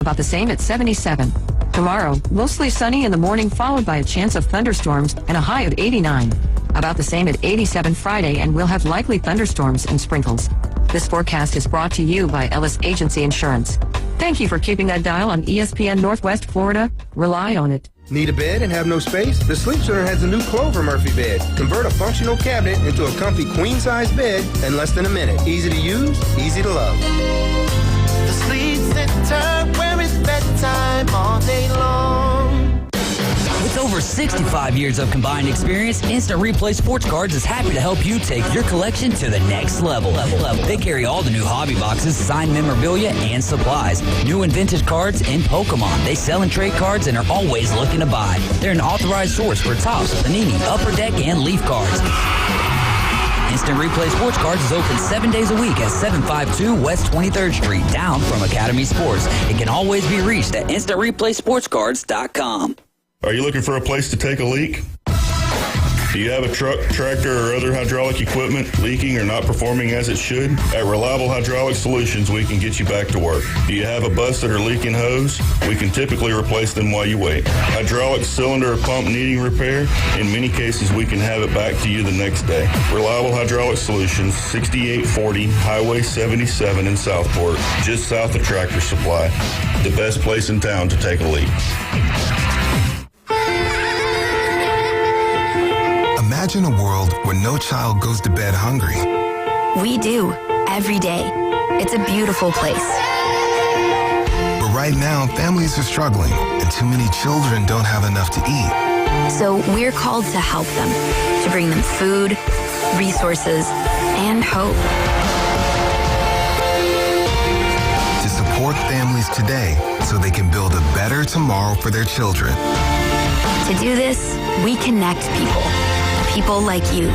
about the same at 77. Tomorrow, mostly sunny in the morning followed by a chance of thunderstorms and a high of 89. About the same at 87 Friday, and we'll have likely thunderstorms and sprinkles. This forecast is brought to you by Ellis Agency Insurance. Thank you for keeping that dial on ESPN Northwest Florida. Rely on it. Need a bed and have no space? The Sleep Center has a new Clover Murphy bed. Convert a functional cabinet into a comfy queen-size bed in less than a minute. Easy to use, easy to love. The Sleep Center, where it's bedtime all day long. With over 65 years of combined experience, Instant Replay Sports Cards is happy to help you take your collection to the next level. They carry all the new hobby boxes, signed memorabilia, and supplies. New and vintage cards and Pokemon. They sell and trade cards and are always looking to buy. They're an authorized source for Topps, Panini, Upper Deck, and Leaf cards. Instant Replay Sports Cards is open 7 days a week at 752 West 23rd Street, down from Academy Sports. It can always be reached at InstantReplaySportsCards.com. Are you looking for a place to take a leak? Do you have a truck, tractor, or other hydraulic equipment leaking or not performing as it should? At Reliable Hydraulic Solutions, we can get you back to work. Do you have a busted or leaking hose? We can typically replace them while you wait. Hydraulic cylinder or pump needing repair? In many cases, we can have it back to you the next day. Reliable Hydraulic Solutions, 6840 Highway 77 in Southport, just south of Tractor Supply. The best place in town to take a leak. Imagine a world where no child goes to bed hungry. We do, every day. It's a beautiful place. But right now, families are struggling, and too many children don't have enough to eat. So we're called to help them, to bring them food, resources, and hope. To support families today so they can build a better tomorrow for their children. To do this, we connect people. People like you,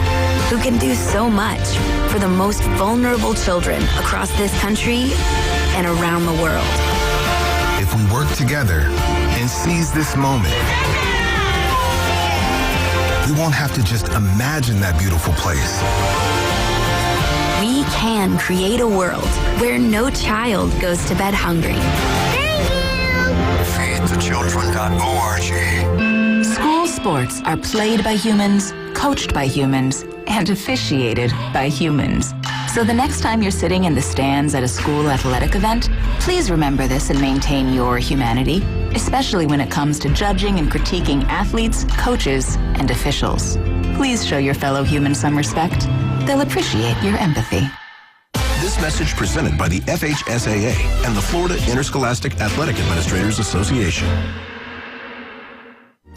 who can do so much for the most vulnerable children across this country and around the world. If we work together and seize this moment, we won't have to just imagine that beautiful place. We can create a world where no child goes to bed hungry. Feedthechildren.org. School sports are played by humans, coached by humans, and officiated by humans. So the next time you're sitting in the stands at a school athletic event, please remember this and maintain your humanity, especially when it comes to judging and critiquing athletes, coaches, and officials. Please show your fellow humans some respect. They'll appreciate your empathy. This message presented by the FHSAA and the Florida Interscholastic Athletic Administrators Association.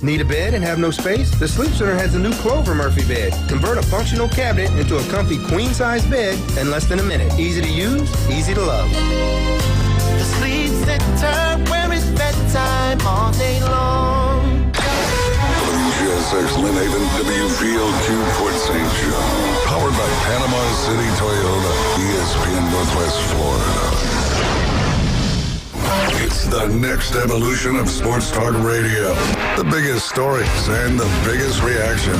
Need a bed and have no space? The Sleep Center has a new Clover Murphy bed. Convert a functional cabinet into a comfy queen-size bed in less than a minute. Easy to use, easy to love. The Sleep Center, where it's bedtime all day long. WGSX Lynn Haven, WVLQ Port St. John. Powered by Panama City Toyota, ESPN Northwest Florida. It's the next evolution of sports talk radio. The biggest stories and the biggest reactions.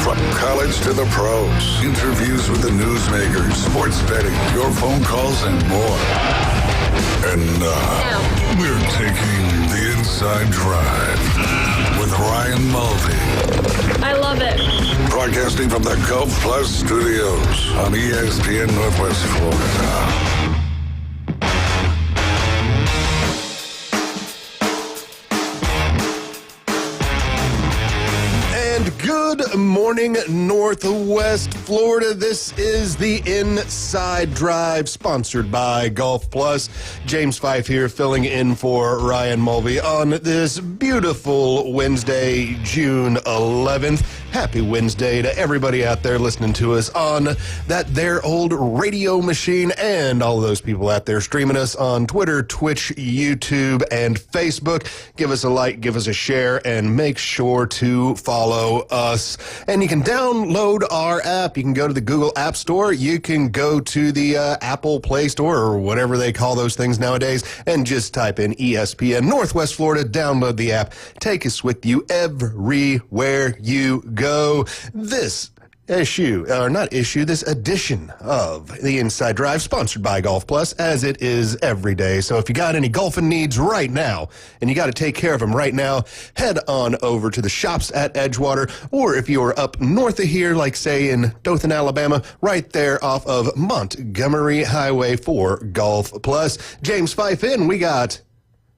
From college to the pros. Interviews with the newsmakers, sports betting, your phone calls, and more. And now, we're taking the inside drive with Ryan Mulvey. I love it. Broadcasting from the Gulf Plus studios on ESPN Northwest Florida. Good morning, Northwest Florida. This is the Inside Drive, sponsored by Gulf Plus. James Fife here, filling in for Ryan Mulvey on this beautiful Wednesday, June 11th. Happy Wednesday to everybody out there listening to us on that their old radio machine, and all of those people out there streaming us on Twitter, Twitch, YouTube, and Facebook. Give us a like, give us a share, and make sure to follow us. And you can download our app. You can go to the Google App Store. You can go to the Apple Play Store, or whatever they call those things nowadays, and just type in ESPN Northwest Florida. Download the app. Take us with you everywhere you go. This this edition of the Inside Drive, sponsored by Golf Plus, as it is every day. So if you got any golfing needs right now, and you got to take care of them right now, head on over to the shops at Edgewater, or if you are up north of here, like say in Dothan, Alabama, right there off of Montgomery Highway for Golf Plus. James Fife in, we got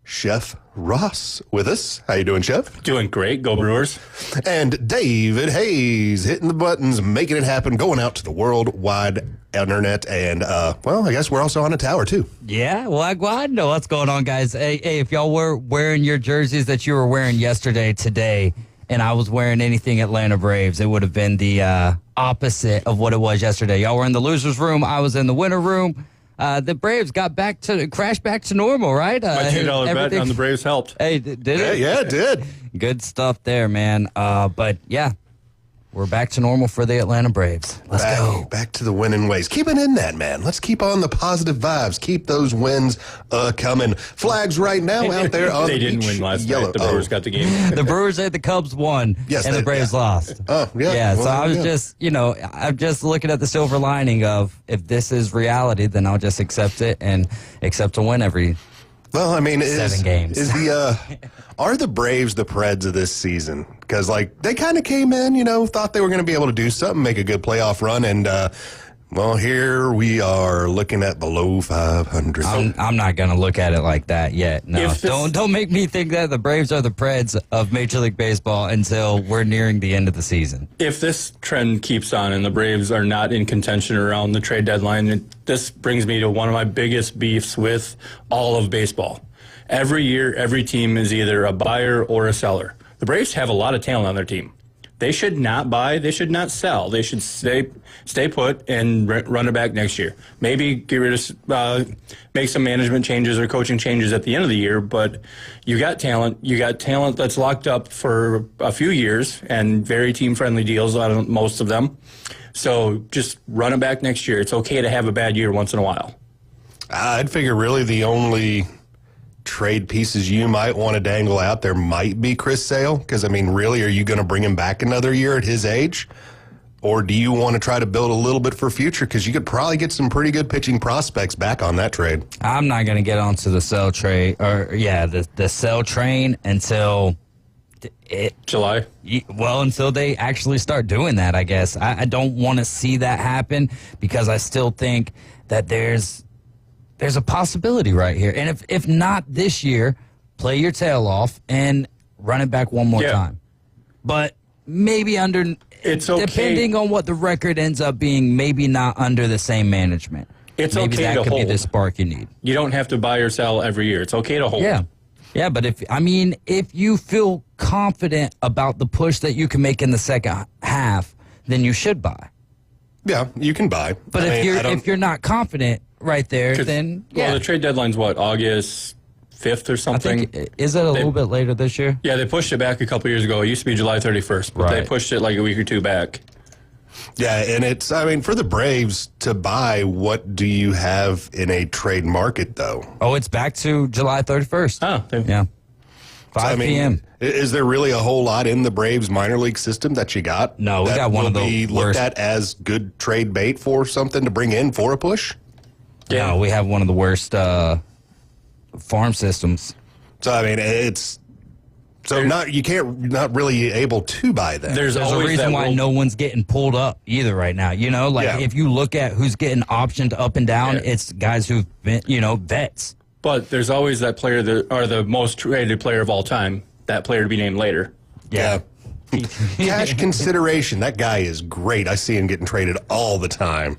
Chef Ross with us. How you doing, Chef? Doing great. Go Brewers. And David Hayes hitting the buttons, making it happen, going out to the worldwide internet. And, I guess we're also on a tower, too. Yeah, Wagwan. No, what's going on, guys? Hey, if y'all were wearing your jerseys that you were wearing yesterday, today, and I was wearing anything Atlanta Braves, it would have been the opposite of what it was yesterday. Y'all were in the loser's room. I was in the winner room. The Braves crashed back to normal, right? My $2 bet on the Braves helped. Hey, did it? Yeah, it did. Good stuff there, man. But yeah, we're back to normal for the Atlanta Braves. Let's go. Back to the winning ways. Keep it in that, man. Let's keep on the positive vibes. Keep those wins coming. Flags right now out there on They the didn't beach. win last night. The Brewers got the game. The Brewers and the Cubs won, Yes, and the Braves lost. Oh, yeah. Yeah, Well, so I was yeah. I'm just looking at the silver lining of, if this is reality, then I'll just accept it and accept a win every Well, I mean, 7 games. Are the Braves the Preds of this season? Because, they kind of came in, thought they were going to be able to do something, make a good playoff run, and, here we are looking at below 500. I'm not going to look at it like that yet. No, don't make me think that the Braves are the Preds of Major League Baseball until we're nearing the end of the season. If this trend keeps on and the Braves are not in contention around the trade deadline, this brings me to one of my biggest beefs with all of baseball. Every year, every team is either a buyer or a seller. The Braves have a lot of talent on their team. They should not buy. They should not sell. They should stay put and run it back next year. Maybe get rid of, make some management changes or coaching changes at the end of the year. But you got talent. You got talent that's locked up for a few years and very team-friendly deals on most of them. So just run it back next year. It's okay to have a bad year once in a while. I'd figure really the only trade pieces you might want to dangle out there might be Chris Sale, because really, are you going to bring him back another year at his age, or do you want to try to build a little bit for future, because you could probably get some pretty good pitching prospects back on that trade? I'm not going to get onto the Sale trade the Sale train until July. Until they actually start doing that, I guess. I don't want to see that happen, because I still think that there's a possibility right here. And if not this year, play your tail off and run it back one more time. But maybe it's okay. Depending on what the record ends up being, maybe not under the same management. It's maybe okay that to could hold. be the spark you need. You don't have to buy or sell every year. It's okay to hold. Yeah, but if you feel confident about the push that you can make in the second half, then you should buy. Yeah, you can buy. But if you're not confident right there, then Well, the trade deadline's what, August 5th or something? I think, is it a little bit later this year? Yeah, they pushed it back a couple years ago. It used to be July 31st, but they pushed it like a week or two back. Yeah, and it's, for the Braves to buy, what do you have in a trade market, though? Oh, it's back to July 31st. Oh, yeah. 5 p.m. Is there really a whole lot in the Braves minor league system that you got? No, we got one of the worst. Looked at as good trade bait for something to bring in for a push? Yeah, no, we have one of the worst farm systems. So it's you can't not really able to buy that. There's a reason why no one's getting pulled up either right now. If you look at who's getting optioned up and down, it's guys who've been vets. But there's always that player that are the most traded player of all time. That player to be named later. Yeah. Cash consideration. That guy is great. I see him getting traded all the time.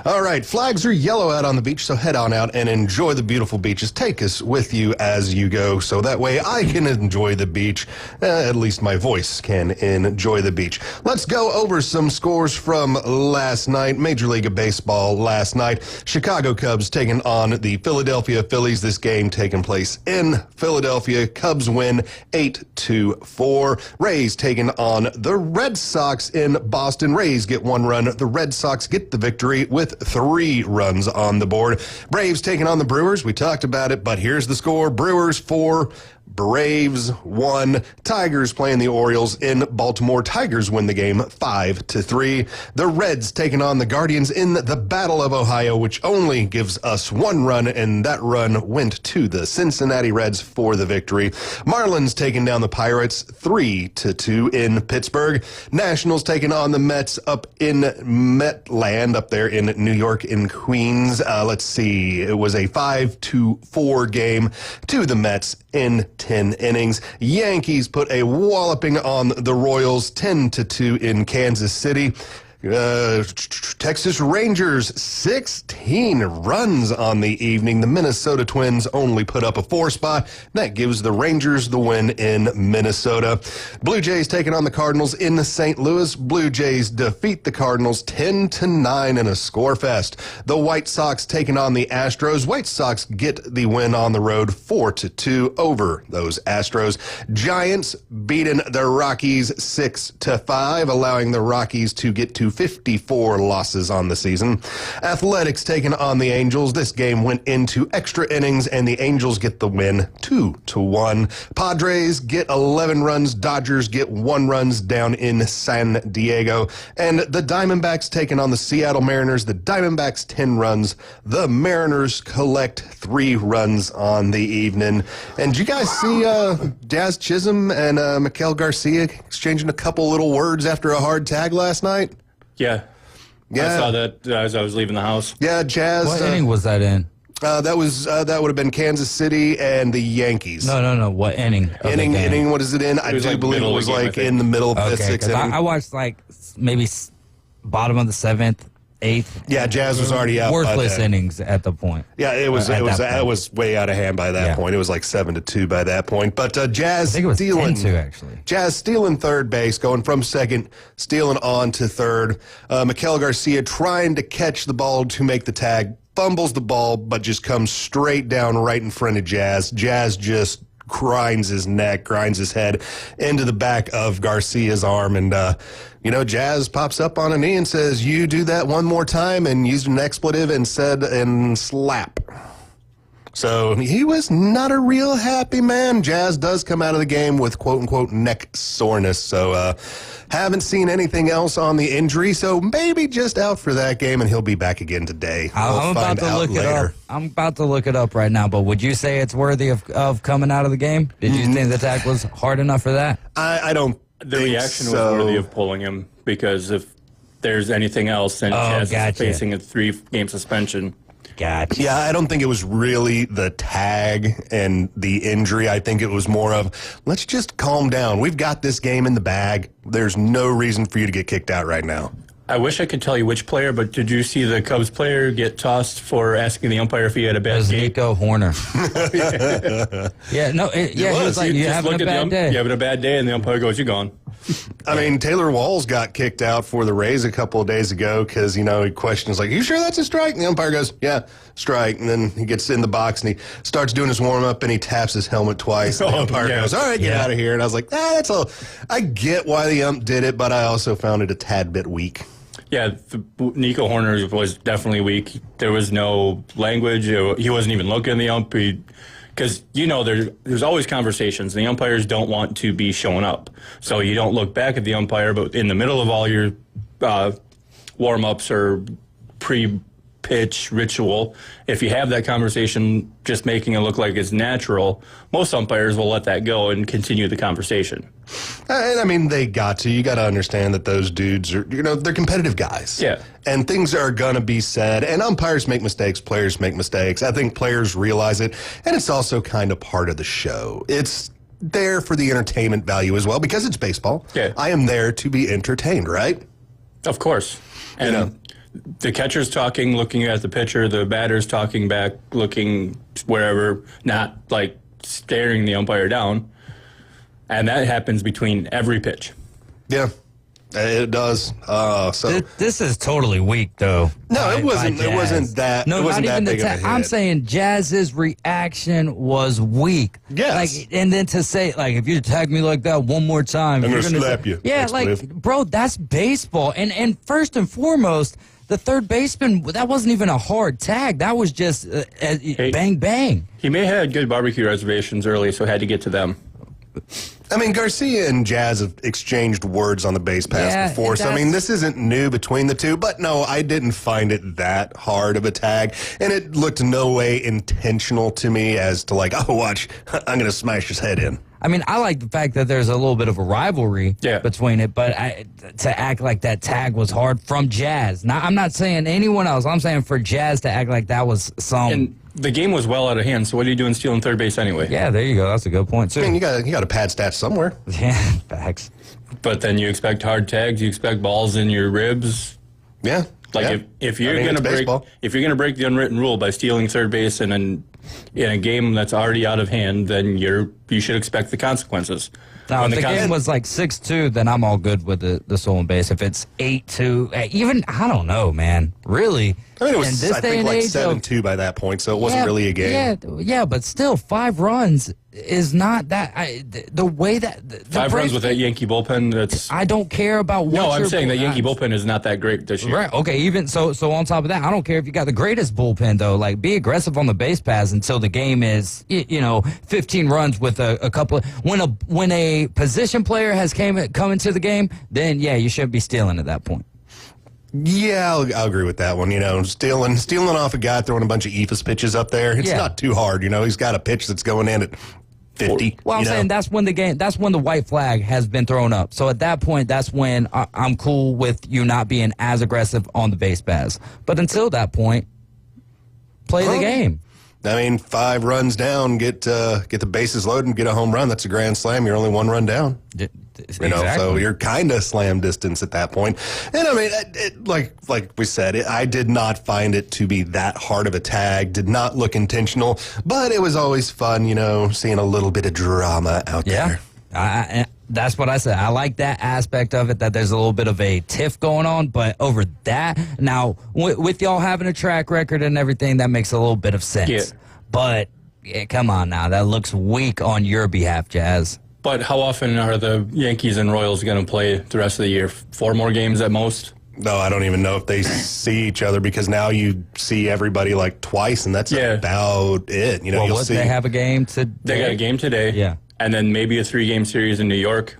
All right, flags are yellow out on the beach, so head on out and enjoy the beautiful beaches. Take us with you as you go, so that way I can enjoy the beach. At least my voice can enjoy the beach. Let's go over some scores from last night. Major League Baseball last night. Chicago Cubs taking on the Philadelphia Phillies. This game taking place in Philadelphia. Cubs win 8-4. Rays taking on the Red Sox in Boston. Rays get one run. The Red Sox get the victory with with 3 runs on the board. Braves taking on the Brewers. We talked about it, but here's the score. Brewers 4, Braves 1. Tigers playing the Orioles in Baltimore. Tigers win the game 5-3. The Reds taking on the Guardians in the Battle of Ohio, which only gives us 1 run, and that run went to the Cincinnati Reds for the victory. Marlins taking down the Pirates 3-2 in Pittsburgh. Nationals taking on the Mets up in Metland up there in New York in Queens. Let's see. It was a 5-4 game to the Mets in 10 innings. Yankees put a walloping on the Royals 10-2 in Kansas City. Texas Rangers 16 runs on the evening. The Minnesota Twins only put up a 4 spot. That gives the Rangers the win in Minnesota. Blue Jays taking on the Cardinals in St. Louis. Blue Jays defeat the Cardinals 10-9 in a score fest. The White Sox taking on the Astros. White Sox get the win on the road 4-2 over those Astros. Giants beating the Rockies 6-5, allowing the Rockies to get to 54 losses on the season. Athletics taking on the Angels. This game went into extra innings, and the Angels get the win 2-1. Padres get 11 runs. Dodgers get 1 runs down in San Diego. And the Diamondbacks taking on the Seattle Mariners. The Diamondbacks 10 runs. The Mariners collect 3 runs on the evening. And did you guys see Jazz Chisholm and Miguel Garcia exchanging a couple little words after a hard tag last night? Yeah. I saw that as I was leaving the house. Yeah, Jazz. What inning was that in? That would have been Kansas City and the Yankees. No. What inning? Inning. What is it in? I do believe it was like in the middle of the 6th inning. I watched like maybe bottom of the 7th, 8th. Yeah, Jazz was already out. Worthless innings at the point. Yeah, it was way out of hand by that point. It was like 7-2 by that point. But Jazz, I think it was stealing 10-2 actually. Jazz stealing third base, going from second, stealing on to third. Miguel Garcia trying to catch the ball to make the tag, fumbles the ball, but just comes straight down right in front of Jazz. Jazz just grinds his neck, grinds his head into the back of Garcia's arm, and Jazz pops up on a knee and says, "You do that one more time," and used an expletive and said, "and slap." So he was not a real happy man. Jazz does come out of the game with quote-unquote neck soreness. So haven't seen anything else on the injury. So maybe just out for that game, and he'll be back again today. I'm about to look it up. I'm about to look it up right now. But would you say it's worthy of coming out of the game? Did you think the attack was hard enough for that? I don't The reaction was worthy of pulling him, because if there's anything else, then Jazz is facing a 3-game suspension. Gotcha. Yeah, I don't think it was really the tag and the injury. I think it was more of, let's just calm down. We've got this game in the bag. There's no reason for you to get kicked out right now. I wish I could tell you which player, but did you see the Cubs player get tossed for asking the umpire if he had a bad game? Nico Horner. He was like, you having a bad day. You having a bad day, and the umpire goes, "You're gone." I mean, Taylor Walls got kicked out for the Rays a couple of days ago because, he questions like, "You sure that's a strike?" And the umpire goes, "Yeah, strike." And then he gets in the box and he starts doing his warm-up and he taps his helmet twice. And the umpire goes, "All right, get out of here." And I was like, that's all. I get why the ump did it, but I also found it a tad bit weak. Yeah, Nico Horner was definitely weak. There was no language. He wasn't even looking at the ump. Because, there's always conversations. The umpires don't want to be showing up. So you don't look back at the umpire, but in the middle of all your warm-ups or pre-pitch ritual, if you have that conversation just making it look like it's natural, most umpires will let that go and continue the conversation. And I mean, they got to. You got to understand that those dudes are, they're competitive guys. Yeah. And things are going to be said. And umpires make mistakes. Players make mistakes. I think players realize it. And it's also kind of part of the show. It's there for the entertainment value as well, because it's baseball. Yeah. I am there to be entertained, right? Of course. And the catcher's talking, looking at the pitcher. The batter's talking back, looking wherever, not like staring the umpire down. And that happens between every pitch. Yeah, it does. This is totally weak, though. No, it wasn't. It wasn't that. No, it wasn't not even that the big of a hit. I'm saying Jazz's reaction was weak. Yes. And then to say, if you tag me like that one more time, I'm going to slap you. Yeah, expletive. bro, that's baseball. And first and foremost, the third baseman, that wasn't even a hard tag. That was just bang, bang. He may have had good barbecue reservations early, so had to get to them. I mean, Garcia and Jazz have exchanged words on the base pass before, so I mean, this isn't new between the two, but no, I didn't find it that hard of a tag, and it looked no way intentional to me as to like, oh, watch, I'm going to smash his head in. I mean, I like the fact that there's a little bit of a rivalry between it, but to act like that tag was hard from Jazz. Now, I'm not saying anyone else. I'm saying for Jazz to act like that was some... And the game was well out of hand, so what are you doing stealing third base anyway? Yeah, there you go. That's a good point, too. I mean, you got to pad stats somewhere. Yeah, facts. But then you expect hard tags, you expect balls in your ribs. Yeah. Like if you're going to break the unwritten rule by stealing third base in a game that's already out of hand, then you should expect the consequences. Now, if the game was like 6-2, then I'm all good with the stolen base. If it's 8-2, even, I don't know, man. Really? I mean, it was, I think, like 7-2 by that point, so it wasn't really a game. Yeah, but still, 5 runs is not that. The way that... 5 runs with that Yankee bullpen, that's... I don't care about what No, I'm saying that Yankee bullpen is not that great this year. Right, okay, even so on top of that, I don't care if you got the greatest bullpen, though. Like, be aggressive on the base paths until the game is, 15 runs with a couple of... When a position player has come into the game, then, yeah, you shouldn't be stealing at that point. Yeah, I'll agree with that one. Stealing off a guy, throwing a bunch of eephus pitches up there. It's not too hard. He's got a pitch that's going in at 50. Well, I'm saying that's when the white flag has been thrown up. So at that point, that's when I'm cool with you not being as aggressive on the base paths. But until that point, play the game. I mean, 5 runs down, get the bases loaded, and get a home run. That's a grand slam. You're only 1 run down. Exactly. So you're kind of slam distance at that point. And I mean, like we said, I did not find it to be that hard of a tag. Did not look intentional, but it was always fun, seeing a little bit of drama out there. That's what I said. I like that aspect of it, that there's a little bit of a tiff going on, but over that, now, with y'all having a track record and everything, that makes a little bit of sense. Yeah. But, come on now, that looks weak on your behalf, Jazz. But how often are the Yankees and Royals going to play the rest of the year? 4 more games at most? No, I don't even know if they see each other, because now you see everybody like twice, and that's about it. You'll see. They have a game today? They got a game today. Yeah. And then maybe a 3-game series in New York.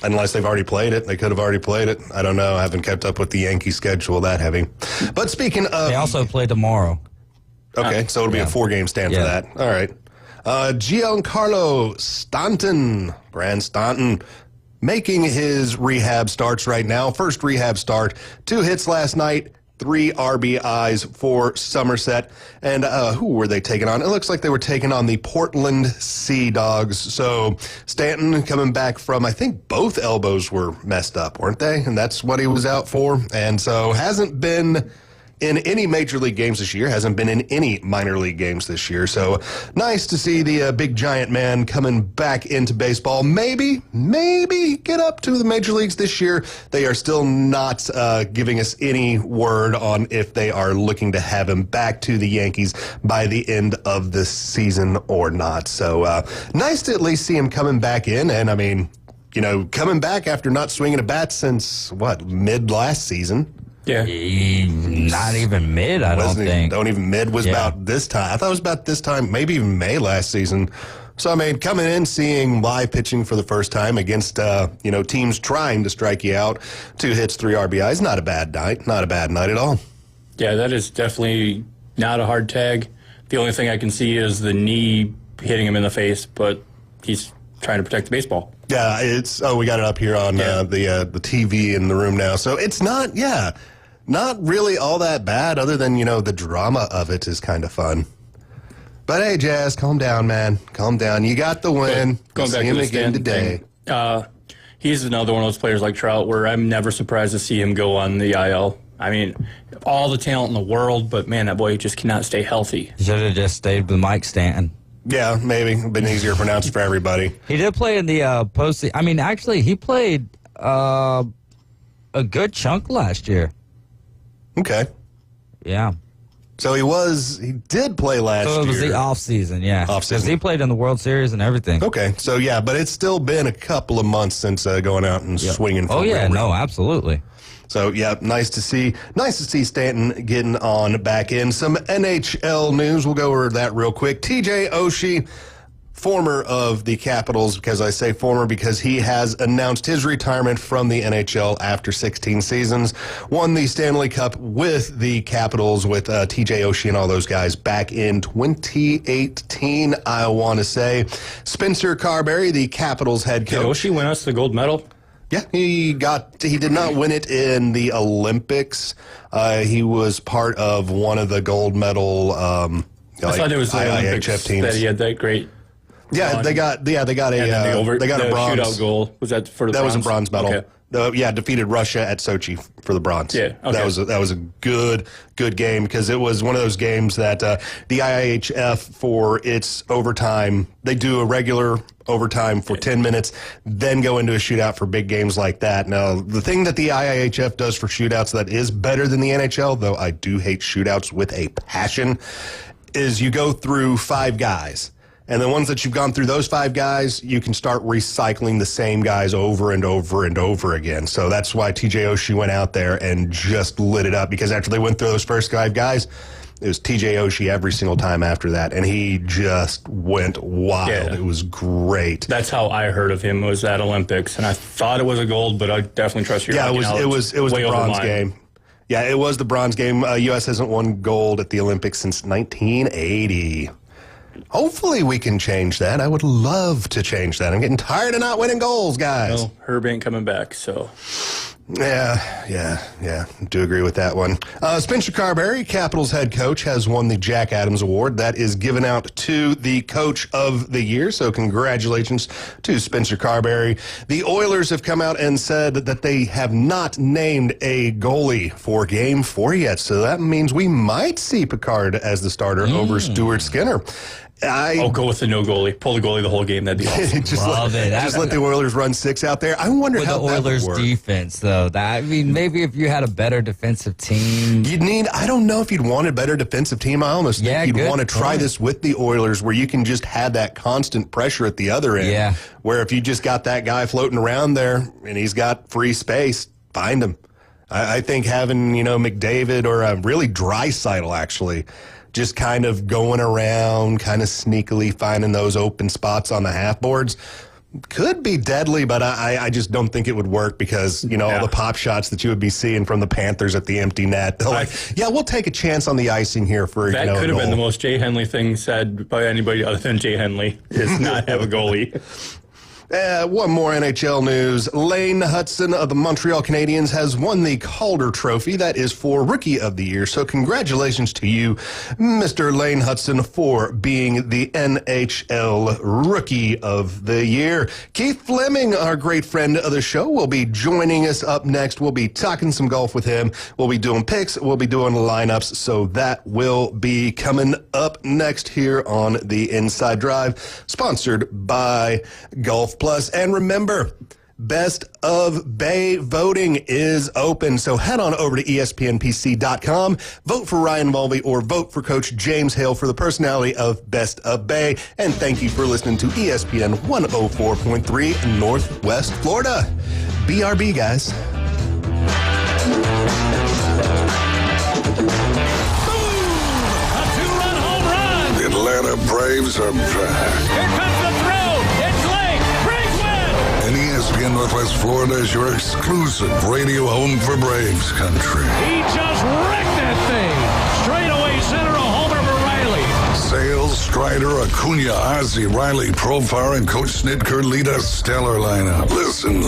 Unless they've already played it. They could have already played it. I don't know. I haven't kept up with the Yankee schedule that heavy. But speaking of... They also play tomorrow. Okay, so it'll be a 4-game stand for that. All right. Giancarlo Stanton, Brand Stanton, making his rehab starts right now. First rehab start, 2 hits last night, 3 RBIs for Somerset. And who were they taking on? It looks like they were taking on the Portland Sea Dogs. So Stanton coming back from, I think both elbows were messed up, weren't they? And that's what he was out for. And so hasn't been in any major league games this year, hasn't been in any minor league games this year. So nice to see the big giant man coming back into baseball. Maybe get up to the major leagues this year. They are still not giving us any word on if they are looking to have him back to the Yankees by the end of the season or not. So nice to at least see him coming back in. And I mean, coming back after not swinging a bat since, mid last season. Yeah. Not even mid, I don't think. Don't even mid was about this time. I thought it was about this time, maybe even May last season. So, I mean, coming in, seeing live pitching for the first time against, teams trying to strike you out, 2 hits, 3 RBIs, not a bad night. Not a bad night at all. Yeah, that is definitely not a hard tag. The only thing I can see is the knee hitting him in the face, but he's trying to protect the baseball. Yeah, we got it up here on the TV in the room now. So it's not really all that bad, other than, the drama of it is kind of fun. But hey, Jazz, calm down, man. Calm down. You got the win. Going back to the again today. He's another one of those players like Trout where I'm never surprised to see him go on the IL. I mean, all the talent in the world, but man, that boy just cannot stay healthy. Should have just stayed with Mike Stanton. Yeah, maybe. Been easier to pronounce for everybody. He did play in the postseason. I mean, actually, he played a good chunk last year. Okay. Yeah. So he did play last year. So it was the off season, yeah. Because he played in the World Series and everything. Okay. So, yeah, but it's still been a couple of months since going out and swinging for Oh, yeah, no, absolutely. So, yeah, nice to see Stanton getting on back in. Some NHL news. We'll go over that real quick. TJ Oshie, former of the Capitals, because I say former because he has announced his retirement from the NHL after 16 seasons. Won the Stanley Cup with the Capitals with TJ Oshie and all those guys back in 2018, I want to say. Spencer Carberry, the Capitals head coach. Did Oshie win us the gold medal? Yeah, he did not win it in the Olympics. He was part of one of the gold medal I thought it was the Olympics teams that he had that great. Yeah, they got a bronze shootout goal. Was that for the that bronze? was a bronze medal. Okay. Defeated Russia at Sochi for the bronze. Yeah, okay. That was a good game because it was one of those games that the IIHF for its overtime, they do a regular overtime for 10 minutes, then go into a shootout for big games like that. Now, the thing that the IIHF does for shootouts that is better than the NHL, though I do hate shootouts with a passion, is you go through 5 guys. And the ones that you've gone through those 5 guys, you can start recycling the same guys over and over and over again. So that's why TJ Oshie went out there and just lit it up, because after they went through those first 5 guys, it was TJ Oshie every single time after that, and he just went wild. Yeah. It was great. That's how I heard of him, was at Olympics, and I thought it was a gold, but I definitely trust your it was the bronze game. Yeah, it was the bronze game. U.S. hasn't won gold at the Olympics since 1980. Hopefully we can change that. I would love to change that. I'm getting tired of not winning goals, guys. Well, Herb ain't coming back, so... Yeah. Do agree with that one. Spencer Carberry, Capitals head coach, has won the Jack Adams Award. That is given out to the Coach of the Year, so congratulations to Spencer Carberry. The Oilers have come out and said that they have not named a goalie for Game 4 yet, so that means we might see Picard as the starter over Stuart Skinner. I'll go with the no goalie. Pull the goalie the whole game. That'd be awesome. just let the Oilers run 6 out there. I wonder how the Oilers defense, though. Maybe if you had a better defensive team, I don't know if you'd want a better defensive team. I almost think you'd want to try this with the Oilers, where you can just have that constant pressure at the other end. Yeah. Where if you just got that guy floating around there and he's got free space, find him. I think having McDavid or really Draisaitl actually. Just kind of going around, kind of sneakily finding those open spots on the half boards could be deadly, but I just don't think it would work because, all the pop shots that you would be seeing from the Panthers at the empty net. They're like, we'll take a chance on the icing here for, that could have been the most Jay Henley thing said by anybody other than Jay Henley, is not have a goalie. One more NHL news. Lane Hutson of the Montreal Canadiens has won the Calder Trophy. That is for Rookie of the Year. So congratulations to you, Mr. Lane Hutson, for being the NHL Rookie of the Year. Keith Fleming, our great friend of the show, will be joining us up next. We'll be talking some golf with him. We'll be doing picks. We'll be doing lineups. So that will be coming up next here on the Inside Drive, sponsored by Golf Plus. And remember, Best of Bay voting is open. So head on over to ESPNPC.com, vote for Ryan Mulvey or vote for Coach James Hale for the personality of Best of Bay. And thank you for listening to ESPN 104.3 Northwest Florida. BRB, guys. A 2-run home run. The Atlanta Braves are back. Here comes the throw. It's late. Braves win. And ESPN Northwest Florida is your exclusive radio home for Braves country. He just wrecked that thing. Straight away center, a homer for Riley. Sales, Strider, Acuna, Ozzie, Riley, Profar, and Coach Snitker lead a stellar lineup. Listen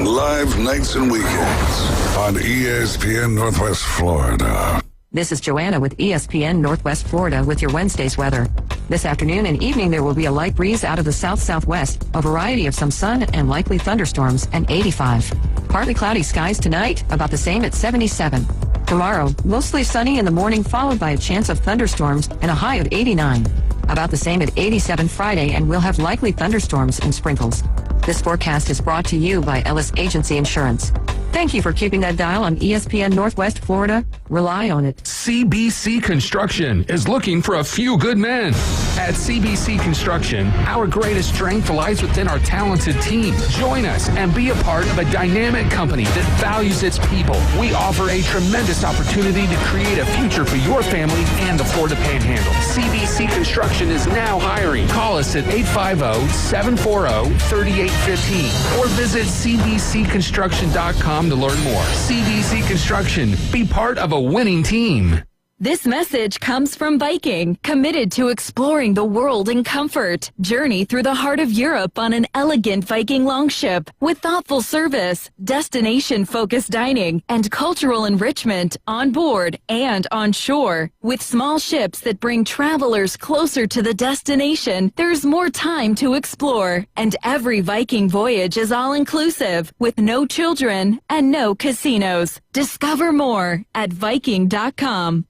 live nights and weekends on ESPN Northwest Florida. This is Joanna with ESPN Northwest Florida with your Wednesday's weather. This afternoon and evening there will be a light breeze out of the south-southwest, a variety of some sun and likely thunderstorms, and 85. Partly cloudy skies tonight, about the same at 77. Tomorrow, mostly sunny in the morning followed by a chance of thunderstorms and a high of 89. About the same at 87 Friday, and we'll have likely thunderstorms and sprinkles. This forecast is brought to you by Ellis Agency Insurance. Thank you for keeping that dial on ESPN Northwest Florida. Rely on it. CBC Construction is looking for a few good men. At CBC Construction, our greatest strength lies within our talented team. Join us and be a part of a dynamic company that values its people. We offer a tremendous opportunity to create a future for your family and the Florida Panhandle. CBC Construction is now hiring. Call us at 850-740-3815 or visit cbcconstruction.com to learn more. CBC Construction. Be part of a winning team. This message comes from Viking, committed to exploring the world in comfort. Journey through the heart of Europe on an elegant Viking longship with thoughtful service, destination-focused dining, and cultural enrichment on board and on shore. With small ships that bring travelers closer to the destination, there's more time to explore. And every Viking voyage is all-inclusive, with no children and no casinos. Discover more at Viking.com.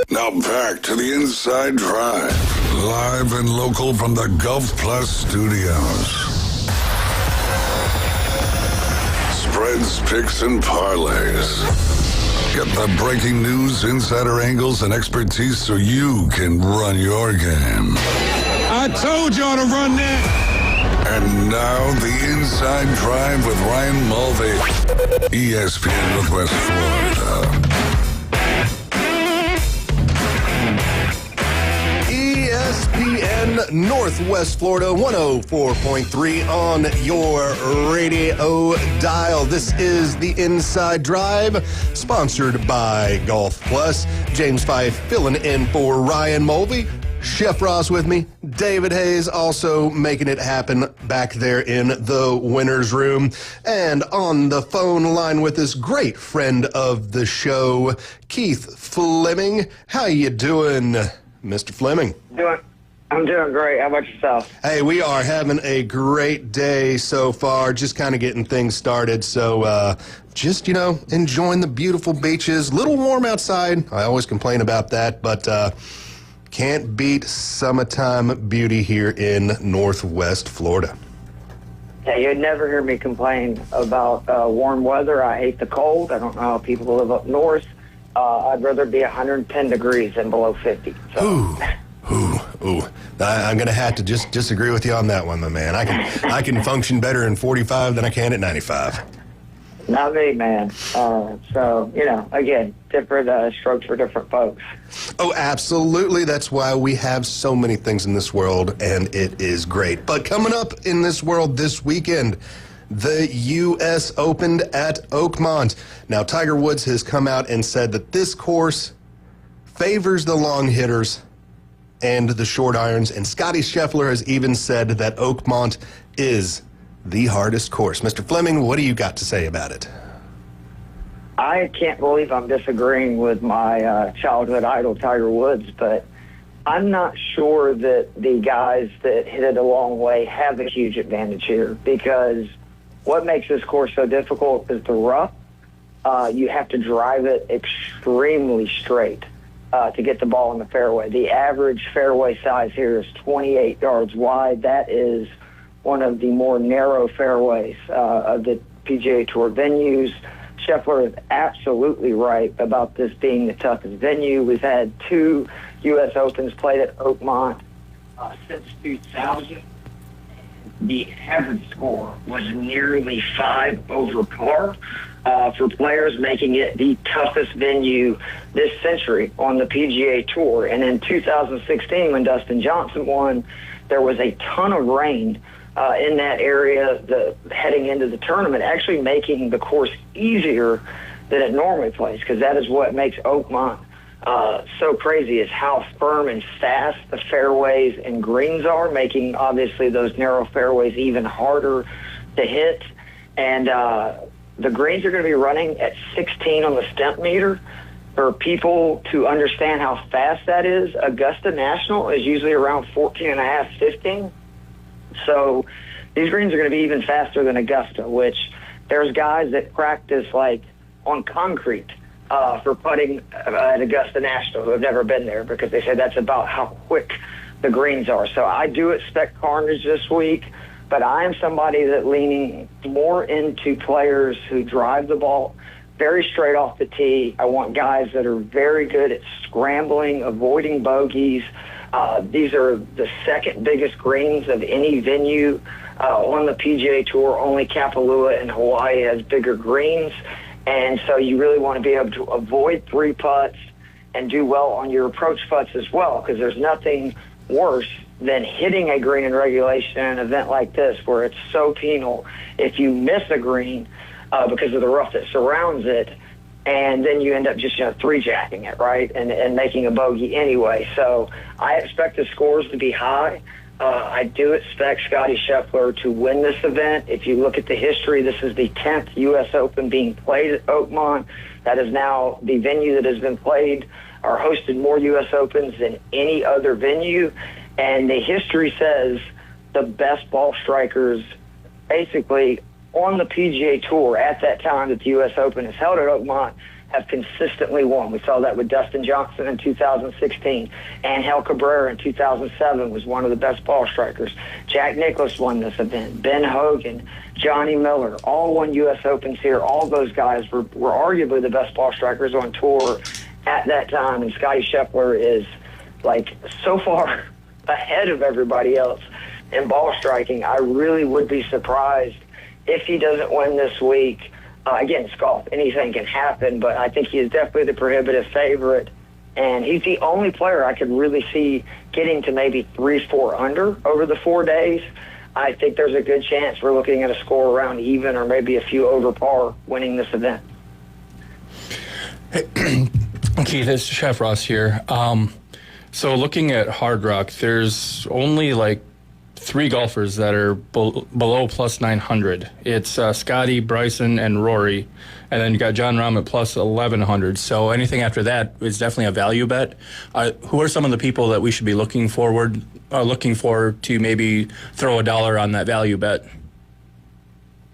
Now back to the Inside Drive, live and local from the Gulf Plus studios. Spreads, picks, and parlays. Get the breaking news, insider angles, and expertise so you can run your game. I told y'all to run that. And now the Inside Drive with Ryan Mulvey, ESPN Northwest Florida. ESPN Northwest Florida, 104.3 on your radio dial. This is the Inside Drive, sponsored by Golf Plus. James Fife filling in for Ryan Mulvey. Chef Ross with me. David Hayes also making it happen back there in the winner's room. And on the phone line with us, great friend of the show, Keith Fleming. How you doing, Mr. Fleming? I'm doing great. How about yourself? Hey, we are having a great day so far, just kind of getting things started. So just, enjoying the beautiful beaches. A little warm outside. I always complain about that, but can't beat summertime beauty here in Northwest Florida. Yeah, you'd never hear me complain about warm weather. I hate the cold. I don't know how people live up north. I'd rather be 110 degrees than below 50. So. Ooh. I'm going to have to just disagree with you on that one, my man. I can function better in 45 than I can at 95. Not me, man. So, again, different strokes for different folks. Oh, absolutely. That's why we have so many things in this world, and it is great. But coming up in this world this weekend, the U.S. Open at Oakmont. Now, Tiger Woods has come out and said that this course favors the long hitters and the short irons, and Scotty Scheffler has even said that Oakmont is the hardest course. Mr. Fleming, what do you got to say about it? I can't believe I'm disagreeing with my childhood idol, Tiger Woods, but I'm not sure that the guys that hit it a long way have a huge advantage here, because what makes this course so difficult is the rough. You have to drive it extremely straight to get the ball in the fairway. The average fairway size here is 28 yards wide. That is one of the more narrow fairways of the PGA Tour venues. Scheffler is absolutely right about this being the toughest venue. We've had 2 U.S. Opens played at Oakmont since 2000. The average score was nearly 5 over par for players, making it the toughest venue this century on the PGA Tour. And in 2016, when Dustin Johnson won, there was a ton of rain in that area heading into the tournament, actually making the course easier than it normally plays, because that is what makes Oakmont so crazy, is how firm and fast the fairways and greens are, making obviously those narrow fairways even harder to hit. And the greens are going to be running at 16 on the stemp meter. For people to understand how fast that is, Augusta National is usually around 14.5, 15. So these greens are going to be even faster than Augusta, which there's guys that practice like on concrete for putting at Augusta National who have never been there, because they say that's about how quick the greens are. So I do expect carnage this week. But I am somebody that leaning more into players who drive the ball very straight off the tee. I want guys that are very good at scrambling, avoiding bogeys. These are the second biggest greens of any venue on the PGA Tour. Only Kapalua in Hawaii has bigger greens. And so you really want to be able to avoid 3 putts and do well on your approach putts as well, because there's nothing worse than hitting a green in regulation in an event like this where it's so penal if you miss a green because of the rough that surrounds it, and then you end up just 3-jacking it, right, and making a bogey anyway. So I expect the scores to be high. I do expect Scottie Scheffler to win this event. If you look at the history, this is the 10th U.S. Open being played at Oakmont. That is now the venue that has been played or hosted more U.S. Opens than any other venue. And the history says the best ball strikers basically on the PGA Tour at that time that the U.S. Open is held at Oakmont have consistently won. We saw that with Dustin Johnson in 2016. Angel Cabrera in 2007 was one of the best ball strikers. Jack Nicklaus won this event. Ben Hogan, Johnny Miller, all won U.S. Opens here. All those guys were arguably the best ball strikers on tour at that time. And Scottie Scheffler is, so far ahead of everybody else in ball striking. I really would be surprised if he doesn't win this week. Again, it's golf. Anything can happen, but I think he is definitely the prohibitive favorite. And he's the only player I could really see getting to maybe 3-4 under over the 4 days. I think there's a good chance we're looking at a score around even or maybe a few over par winning this event. Hey, Keith, it's Chef Ross here. So looking at Hard Rock, there's only 3 golfers that are below plus 900. It's Scotty, Bryson, and Rory. And then you got John Rahm at plus 1100. So anything after that is definitely a value bet. Who are some of the people that we should be looking for to maybe throw $1 on that value bet?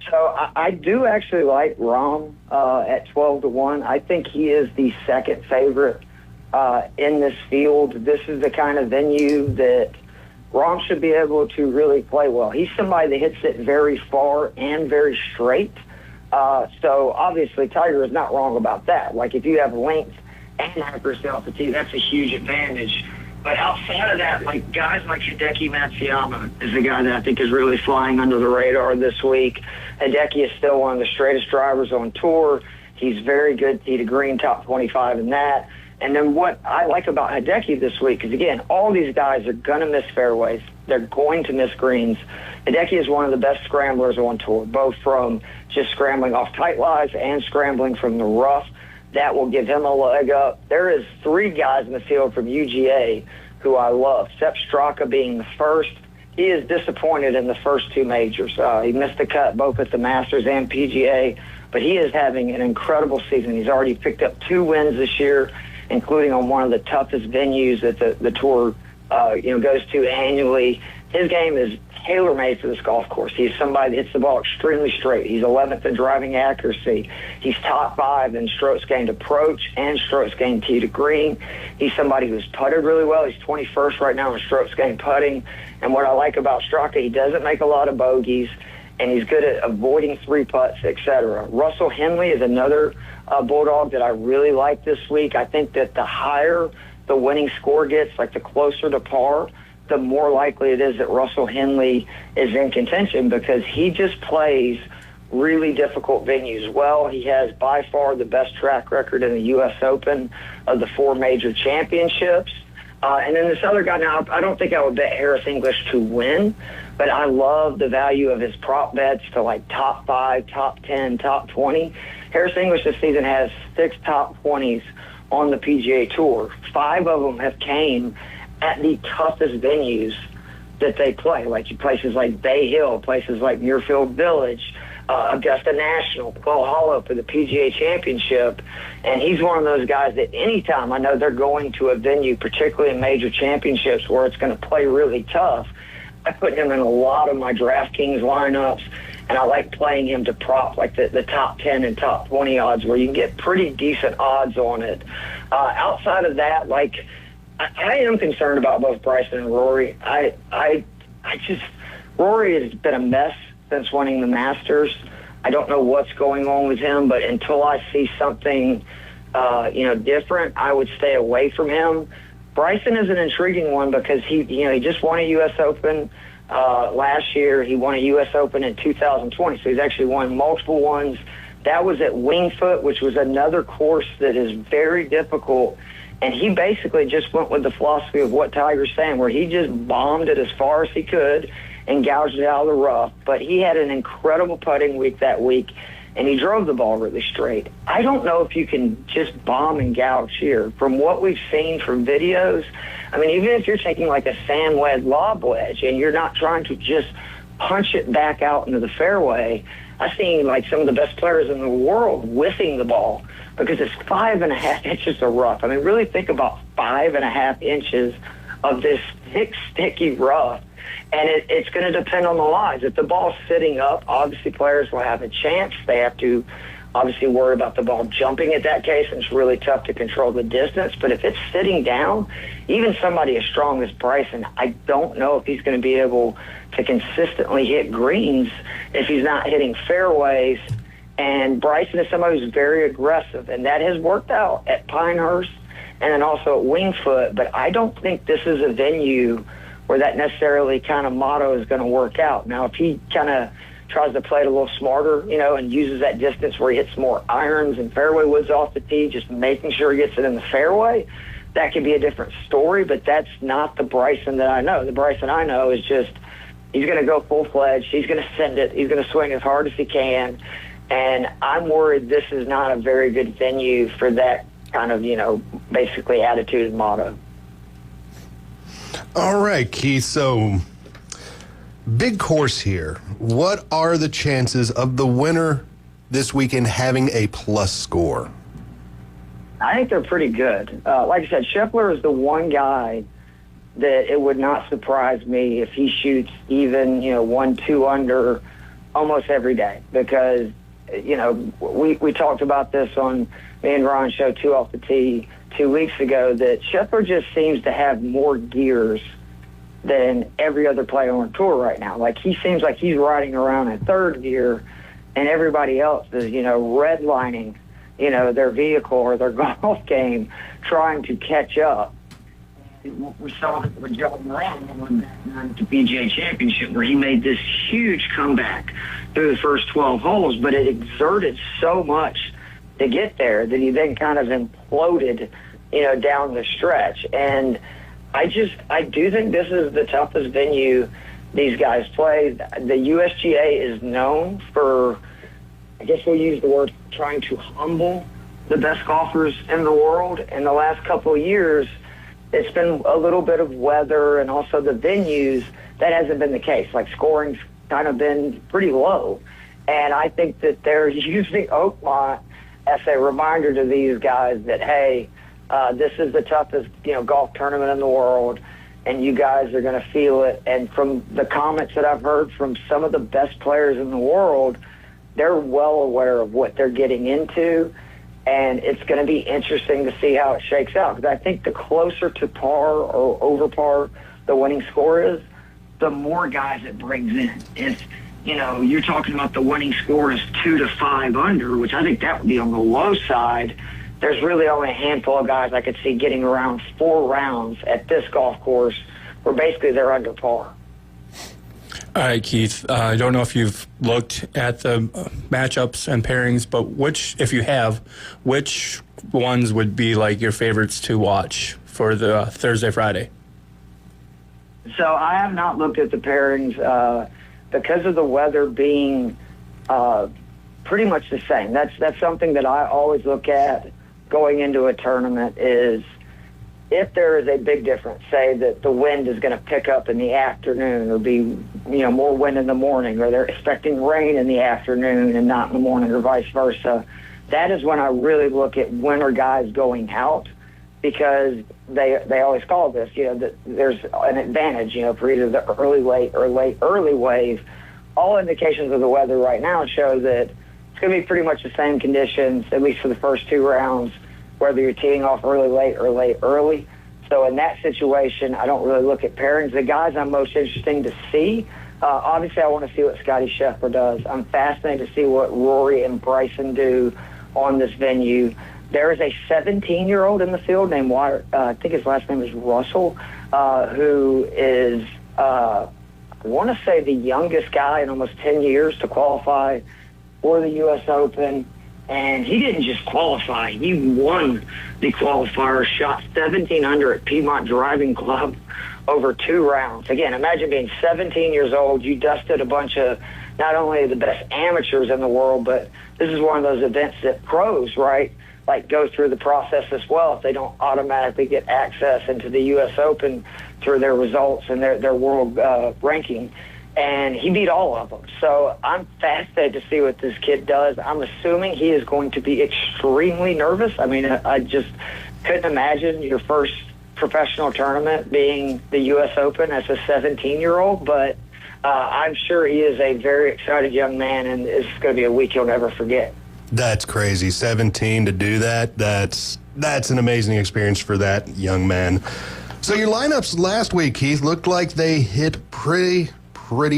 So I do actually like Rahm at 12-1. I think he is the second favorite in this field. This is the kind of venue that Rahm should be able to really play well. He's somebody that hits it very far and very straight. So obviously Tiger is not wrong about that. If you have length and accuracy off the tee, that's a huge advantage. But outside of that, guys like Hideki Matsuyama is the guy that I think is really flying under the radar this week. Hideki is still one of the straightest drivers on tour. He's very good tee to green, top 25 in that. And then what I like about Hideki this week is, again, all these guys are going to miss fairways. They're going to miss greens. Hideki is one of the best scramblers on tour, both from just scrambling off tight lies and scrambling from the rough. That will give him a leg up. There is 3 guys in the field from UGA who I love, Sepp Straka being the first. He is disappointed in the first 2 majors. He missed the cut both at the Masters and PGA, but he is having an incredible season. He's already picked up 2 wins this year, including on one of the toughest venues that the tour goes to annually. His game is tailor-made for this golf course. He's somebody that hits the ball extremely straight. He's 11th in driving accuracy. He's top 5 in strokes gained approach and strokes gained tee to green. He's somebody who's putted really well. He's 21st right now in strokes gained putting. And what I like about Straka, he doesn't make a lot of bogeys, and he's good at avoiding 3 putts, etc. Russell Henley is another Bulldog that I really like this week. I think that the higher the winning score gets, the closer to par, the more likely it is that Russell Henley is in contention, because he just plays really difficult venues well. He has by far the best track record in the U.S. Open of the 4 major championships. And then this other guy, now I don't think I would bet Harris English to win, but I love the value of his prop bets to top 5, top 10, top 20. Harris English this season has 6 top 20s on the PGA Tour. 5 of them have came at the toughest venues that they play, places like Bay Hill, places like Muirfield Village, Augusta National, Quail Hollow for the PGA Championship. And he's one of those guys that anytime I know they're going to a venue, particularly in major championships where it's going to play really tough, I put him in a lot of my DraftKings lineups, and I like playing him to prop the top 10 and top 20 odds, where you can get pretty decent odds on it. Outside of that, I am concerned about both Bryson and Rory. I just Rory has been a mess since winning the Masters. I don't know what's going on with him, but until I see something, different, I would stay away from him. Bryson is an intriguing one because he just won a U.S. Open last year. He won a U.S. Open in 2020, so he's actually won multiple ones. That was at Wingfoot, which was another course that is very difficult. And he basically just went with the philosophy of what Tiger's saying, where he just bombed it as far as he could and gouged it out of the rough. But he had an incredible putting week that week, and he drove the ball really straight. I don't know if you can just bomb and gouge here. From what we've seen from videos, I mean, even if you're taking like a sand wedge, lob wedge, and you're not trying to just punch it back out into the fairway, I've seen like some of the best players in the world whiffing the ball because it's 5.5 inches of rough. I mean, really think about 5.5 inches of this thick, sticky rough. And it's going to depend on the lies. If the ball's sitting up, obviously players will have a chance. They have to obviously worry about the ball jumping at that case, and it's really tough to control the distance. But if it's sitting down, even somebody as strong as Bryson, I don't know if he's going to be able to consistently hit greens if he's not hitting fairways. And Bryson is somebody who's very aggressive, and that has worked out at Pinehurst and then also at Wingfoot. But I don't think this is a venue where that necessarily kind of motto is going to work out. Now, if he kind of tries to play it a little smarter, and uses that distance where he hits more irons and fairway woods off the tee, just making sure he gets it in the fairway, that could be a different story, but that's not the Bryson that I know. The Bryson I know is just, he's going to go full-fledged, he's going to send it, he's going to swing as hard as he can, and I'm worried this is not a very good venue for that kind of, basically attitude and motto. All right, Keith, so big course here. What are the chances of the winner this weekend having a plus score? I think they're pretty good. Like I said, Scheffler is the one guy that it would not surprise me if he shoots even, 1-2 under almost every day. Because, we talked about this on me and Ron's show, 2 Off the Tee, 2 weeks ago, that Scheffler just seems to have more gears than every other player on tour right now. Like, he seems like he's riding around in third gear, and everybody else is, redlining, their vehicle or their golf game, trying to catch up. We saw it with John Moran on the PGA Championship, where he made this huge comeback through the first 12 holes, but it exerted so much to get there that he then kind of imploded, down the stretch. And I do think this is the toughest venue these guys play. The USGA is known for, I guess we'll use the word, trying to humble the best golfers in the world. In the last couple of years, it's been a little bit of weather and also the venues. That hasn't been the case. Like, scoring's kind of been pretty low. And I think that they're using Oakmont as a reminder to these guys that, hey, this is the toughest, golf tournament in the world, and you guys are going to feel it. And from the comments that I've heard from some of the best players in the world, they're well aware of what they're getting into, and it's going to be interesting to see how it shakes out. Because I think the closer to par or over par the winning score is, the more guys it brings in. If, you're talking about the winning score is 2 to 5 under, which I think that would be on the low side, there's really only a handful of guys I could see getting around 4 rounds at this golf course where basically they're under par. All right, Keith, I don't know if you've looked at the matchups and pairings, but if you have, which ones would be like your favorites to watch for the Thursday, Friday? So I have not looked at the pairings because of the weather being pretty much the same. That's something that I always look at going into a tournament is if there is a big difference, say that the wind is going to pick up in the afternoon or be, more wind in the morning, or they're expecting rain in the afternoon and not in the morning, or vice versa, that is when I really look at when are guys going out, because they always call this, that there's an advantage, for either the early late or late early wave. All indications of the weather right now show that it's going to be pretty much the same conditions, at least for the first 2 rounds, whether you're teeing off early late or late early. So in that situation, I don't really look at pairings. The guys I'm most interested to see Obviously, I want to see what Scotty Scheffler does. I'm fascinated to see what Rory and Bryson do on this venue. There is a 17-year-old in the field named Wyatt, I think his last name is Russell, who is, I want to say, the youngest guy in almost 10 years to qualify for the U.S. Open. And he didn't just qualify. He won the qualifier, shot 17 under at Piedmont Driving Club over 2 rounds. Again, imagine being 17 years old. You dusted a bunch of not only the best amateurs in the world, but this is one of those events that pros, right, like go through the process as well if they don't automatically get access into the U.S. Open through their results and their world ranking. And he beat all of them. So I'm fascinated to see what this kid does. I'm assuming he is going to be extremely nervous. I mean, I just couldn't imagine your first professional tournament being the U.S. Open as a 17-year-old, but I'm sure he is a very excited young man, and it's going to be a week he'll never forget. That's crazy. 17 to do that, that's an amazing experience for that young man. So your lineups last week, Keith, looked like they hit pretty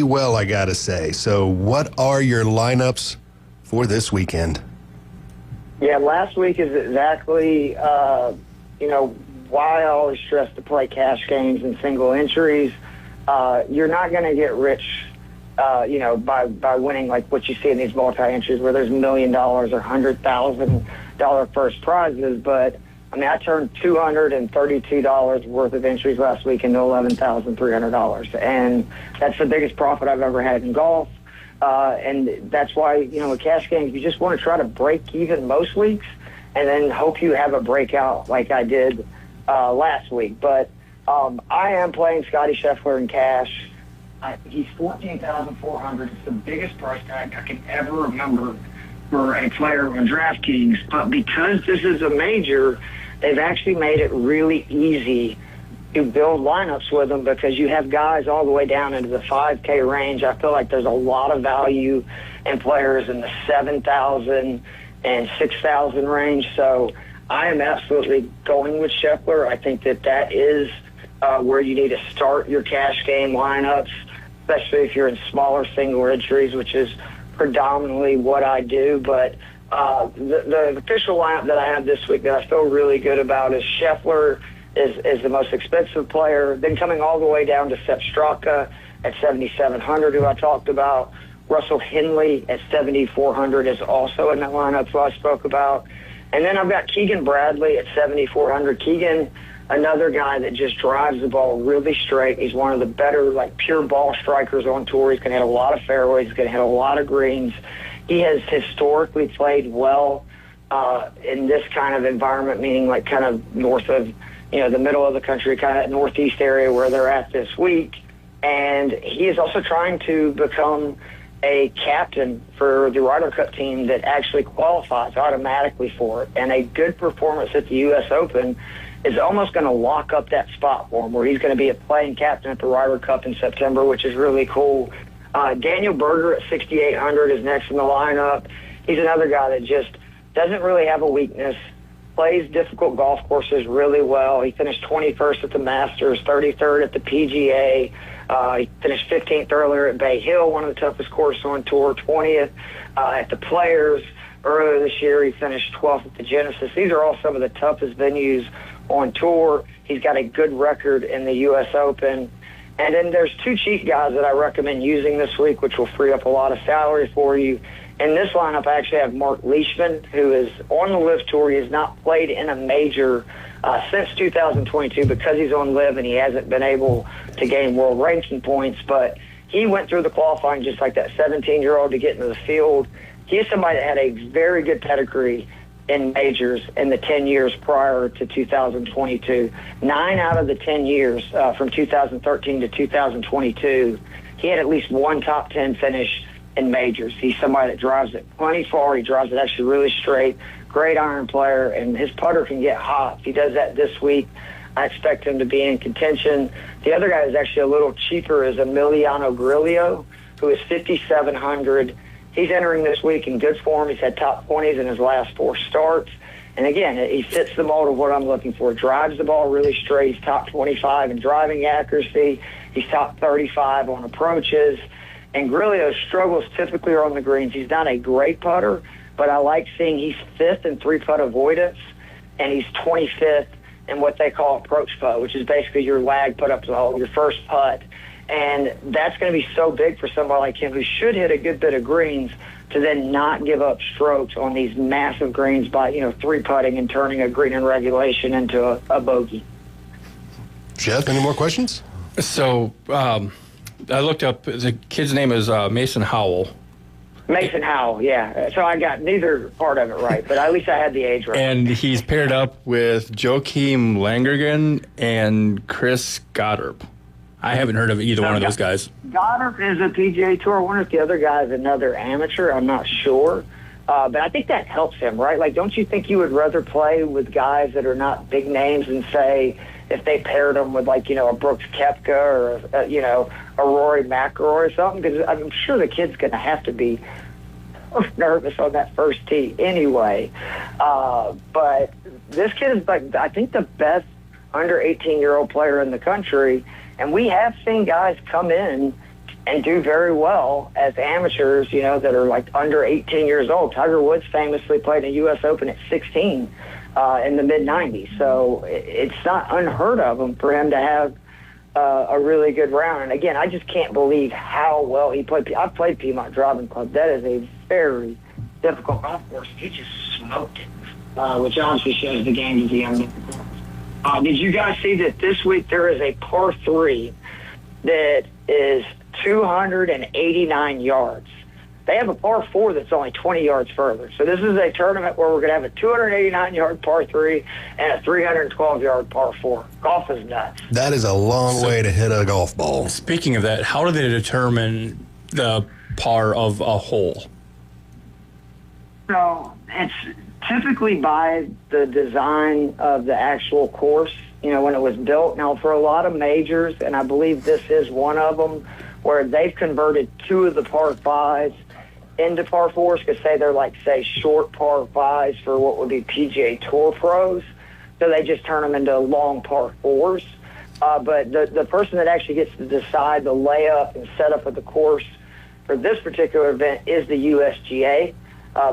well, I gotta say. So what are your lineups for this weekend? Yeah, last week is exactly, why I always stress to play cash games and single entries. You're not going to get rich, by winning like what you see in these multi-entries where there's $1 million or $100,000 first prizes. But, I mean, I turned $232 worth of entries last week into $11,300. And that's the biggest profit I've ever had in golf. And that's why, with cash games, you just want to try to break even most weeks and then hope you have a breakout like I did last week. But I am playing Scotty Scheffler in cash. He's $14,400. It's the biggest price tag I can ever remember for a player on DraftKings. But because this is a major, they've actually made it really easy to build lineups with them because you have guys all the way down into the 5K range. I feel like there's a lot of value in players in the 7,000 and 6,000 range. So I am absolutely going with Scheffler. I think that is where you need to start your cash game lineups, especially if you're in smaller single entries, which is predominantly what I do. But the official lineup that I have this week that I feel really good about is Scheffler is the most expensive player. Then coming all the way down to Sepp Straka at 7,700, who I talked about. Russell Henley at 7,400 is also in that lineup who I spoke about. And then I've got Keegan Bradley at 7,400. Keegan, another guy that just drives the ball really straight. He's one of the better, pure ball strikers on tour. He's going to hit a lot of fairways. He's going to hit a lot of greens. He has historically played well in this kind of environment, meaning kind of north of, the middle of the country, kind of that northeast area where they're at this week. And he is also trying to become a captain for the Ryder Cup team that actually qualifies automatically for it. And a good performance at the U.S. Open is almost going to lock up that spot for him, where he's going to be a playing captain at the Ryder Cup in September, which is really cool. Daniel Berger at 6,800 is next in the lineup. He's another guy that just doesn't really have a weakness, plays difficult golf courses really well. He finished 21st at the Masters, 33rd at the PGA. He finished 15th earlier at Bay Hill, one of the toughest courses on tour, 20th at the Players. Earlier this year, he finished 12th at the Genesis. These are all some of the toughest venues on tour. He's got a good record in the U.S. Open. And then there's 2 cheap guys that I recommend using this week, which will free up a lot of salary for you. In this lineup, I actually have Mark Leishman, who is on the LIV Tour. He has not played in a major since 2022 because he's on LIV and he hasn't been able to gain world ranking points. But he went through the qualifying just like that 17-year-old to get into the field. He is somebody that had a very good pedigree in majors in the 10 years prior to 2022. 9 out of the 10 years from 2013 to 2022, he had at least one top 10 finish in majors. He's somebody that drives it plenty far. He drives it actually really straight. Great iron player, and his putter can get hot. If he does that this week, I expect him to be in contention. The other guy is actually a little cheaper is Emiliano Grillo, who is 5,700. He's entering this week in good form. He's had top 20s in his last 4 starts. And again, he fits the mold of what I'm looking for. Drives the ball really straight. He's top 25 in driving accuracy. He's top 35 on approaches. And Grilio's struggles typically are on the greens. He's not a great putter, but I like seeing he's 5th in 3-putt avoidance, and he's 25th in what they call approach putt, which is basically your lag put up to the hole, your first putt. And that's going to be so big for somebody like him who should hit a good bit of greens to then not give up strokes on these massive greens by, 3-putting and turning a green in regulation into a bogey. Jeff, any more questions? So I looked up, the kid's name is Mason Howell. Mason Howell, yeah. So I got neither part of it right, but at least I had the age right. And he's paired up with Joakim Langergan and Chris Goddard. I haven't heard of either one of those guys. Goddard is a PGA Tour. I wonder if the other guy is another amateur. I'm not sure. But I think that helps him, right? Like, don't you think you would rather play with guys that are not big names and say, if they paired them with, like, a Brooks Koepka or, a Rory McIlroy or something? Because I'm sure the kid's going to have to be nervous on that first tee anyway. But this kid is, like, I think the best under 18-year-old player in the country. And we have seen guys come in and do very well as amateurs, that are like under 18 years old. Tiger Woods famously played in the U.S. Open at 16 in the mid-'90s. So it's not unheard of for him to have a really good round. And, again, I just can't believe how well he played. I've played Piedmont Driving Club. That is a very difficult golf course. He just smoked it, which obviously shows the game to the young man. Did you guys see that this week there is a par 3 that is 289 yards? They have a par 4 that's only 20 yards further. So this is a tournament where we're going to have a 289-yard par 3 and a 312-yard par 4. Golf is nuts. That is a long way to hit a golf ball. Speaking of that, how do they determine the par of a hole? So it's typically by the design of the actual course, when it was built. Now, for a lot of majors, and I believe this is one of them, where they've converted 2 of the par 5s into par 4s, because they're short par 5s for what would be PGA Tour pros. So they just turn them into long par 4s. But the person that actually gets to decide the layup and setup of the course for this particular event is the USGA.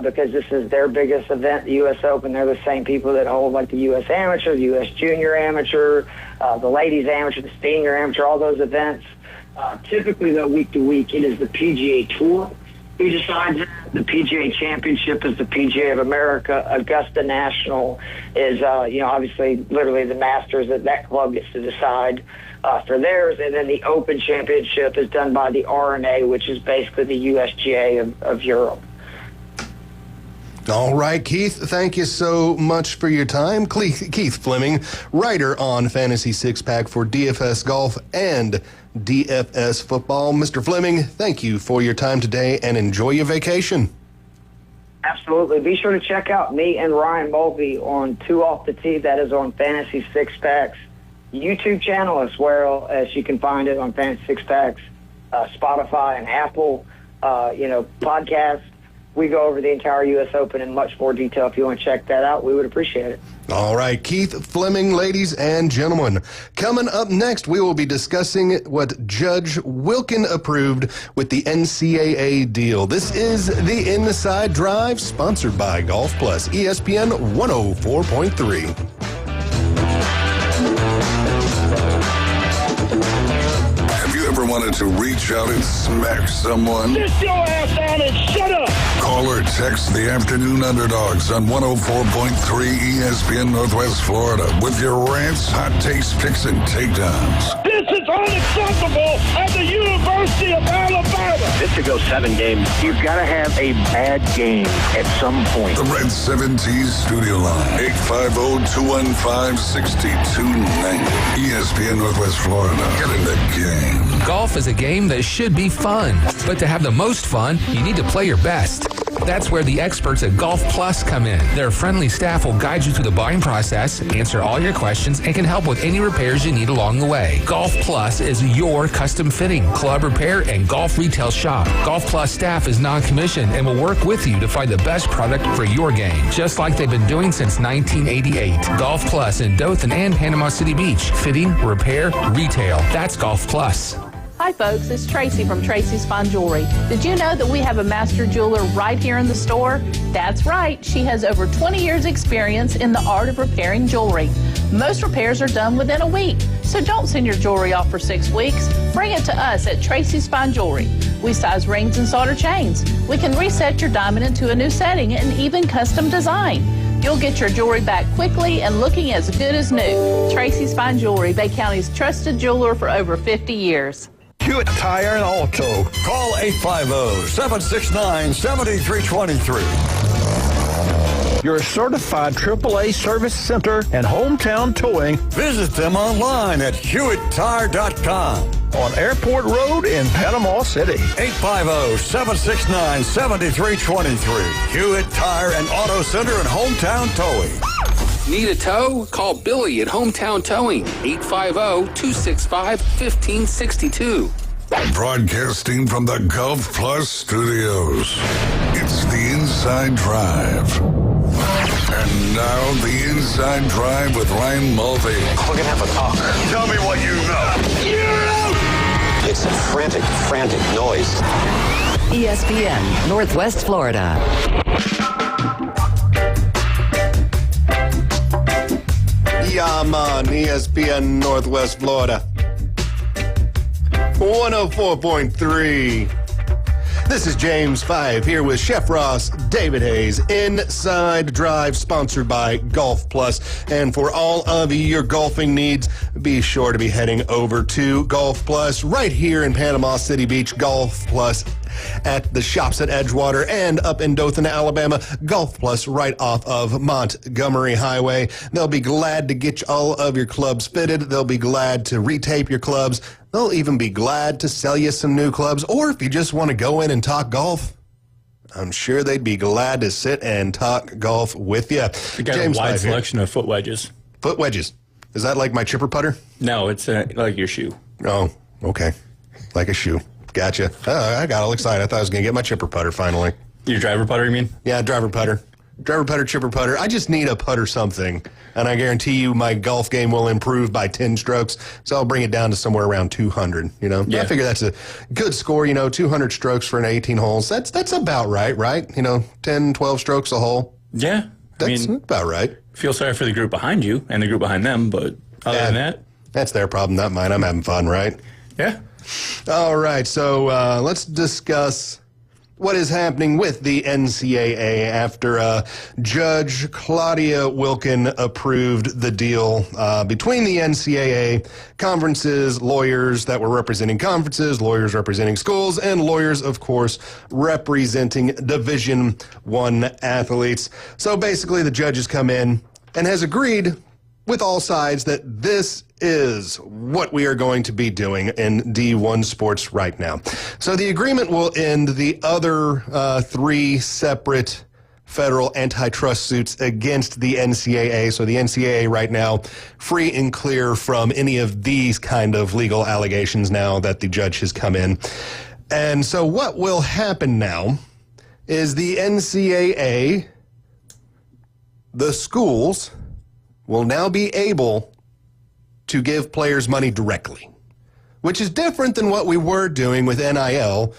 Because this is their biggest event, the U.S. Open. They're the same people that hold like the U.S. Amateur, the U.S. Junior Amateur, the Ladies Amateur, the Senior Amateur, all those events. Typically, though, week to week, it is the PGA Tour who decides that. The PGA Championship is the PGA of America. Augusta National is, obviously, literally the Masters that club gets to decide for theirs. And then the Open Championship is done by the R&A, which is basically the USGA of Europe. All right, Keith, thank you so much for your time. Keith Fleming, writer on Fantasy Six Pack for DFS Golf and DFS Football. Mr. Fleming, thank you for your time today and enjoy your vacation. Absolutely. Be sure to check out me and Ryan Mulvey on 2 Off the Tee. That is on Fantasy Six Pack's YouTube channel, as well as you can find it on Fantasy Six Pack's Spotify and Apple, podcasts. We go over the entire U.S. Open in much more detail. If you want to check that out, we would appreciate it. All right, Keith Fleming, ladies and gentlemen. Coming up next, we will be discussing what Judge Wilkin approved with the NCAA deal. This is the Inside Drive, sponsored by Golf Plus, ESPN 104.3. Wanted to reach out and smack someone? Sit your ass down and shut up! Call or text the Afternoon Underdogs on 104.3 ESPN Northwest Florida with your rants, hot takes, picks, and takedowns. This is unacceptable at the University of Alabama! This could go 7 games. You've got to have a bad game at some point. The Red 70s studio line, 850-215-6290. ESPN Northwest Florida. Get in the game. Golf is a game that should be fun, but to have the most fun, you need to play your best. That's where the experts at Golf Plus come in. Their friendly staff will guide you through the buying process, answer all your questions, and can help with any repairs you need along the way. Golf Plus is your custom fitting, club repair, and golf retail shop. Golf Plus staff is non-commissioned and will work with you to find the best product for your game, just like they've been doing since 1988. Golf Plus in Dothan and Panama City Beach. Fitting, repair, retail. That's Golf Plus. Hi folks, it's Tracy from Tracy's Fine Jewelry. Did you know that we have a master jeweler right here in the store? That's right, she has over 20 years experience in the art of repairing jewelry. Most repairs are done within a week, so don't send your jewelry off for 6 weeks. Bring it to us at Tracy's Fine Jewelry. We size rings and solder chains. We can reset your diamond into a new setting and even custom design. You'll get your jewelry back quickly and looking as good as new. Tracy's Fine Jewelry, Bay County's trusted jeweler for over 50 years. Hewitt Tire and Auto. Call 850-769-7323. Your certified AAA service center and hometown towing. Visit them online at HewittTire.com. On Airport Road in Panama City. 850-769-7323. Hewitt Tire and Auto Center and hometown towing. Need a tow? Call Billy at Hometown Towing, 850-265-1562. Broadcasting from the Golf Plus studios, it's the Inside Drive. And now the Inside Drive with Ryan Mulvey. We're gonna have a talk. Tell me what you know. It's a frantic noise. ESPN, Northwest Florida. Yeah, man, ESPN Northwest Florida. 104.3. This is James 5 here with Chef Ross, David Hayes, Inside Drive, sponsored by Golf Plus. And for all of your golfing needs, be sure to be heading over to Golf Plus right here in Panama City Beach. Golf Plus at the shops at Edgewater and up in Dothan, Alabama. Golf Plus right off of Montgomery Highway. They'll be glad to get all of your clubs fitted. They'll be glad to retape your clubs. They'll even be glad to sell you some new clubs. Or if you just want to go in and talk golf, I'm sure they'd be glad to sit and talk golf with you. We got James a wide 5 here. selection of foot wedges. Foot wedges. Is that like my chipper putter? No, it's like your shoe. Oh, okay. Like a shoe. Gotcha. I got all excited. I thought I was going to get my chipper putter finally. Your driver putter, you mean? Yeah, driver putter. Driver putter, chipper putter. I just need a putter something. And I guarantee you my golf game will improve by 10 strokes. So I'll bring it down to somewhere around 200, you know? Yeah. I figure that's a good score, 200 strokes for an 18 holes. That's about right? 10, 12 strokes a hole. Yeah. That's about right. Feel sorry for the group behind you and the group behind them, but other than that. That's their problem, not mine. I'm having fun, right? Yeah. All right, so let's discuss what is happening with the NCAA after Judge Claudia Wilken approved the deal between the NCAA, conferences, lawyers that were representing conferences, lawyers representing schools, and lawyers, of course, representing Division I athletes. So basically, the judge has come in and has agreed with all sides that this is what we are going to be doing in D1 sports right now. So the agreement will end the other 3 separate federal antitrust suits against the NCAA. So the NCAA right now free and clear from any of these kind of legal allegations now that the judge has come in. And so what will happen now is the NCAA, the schools, will now be able to give players money directly, which is different than what we were doing with NIL,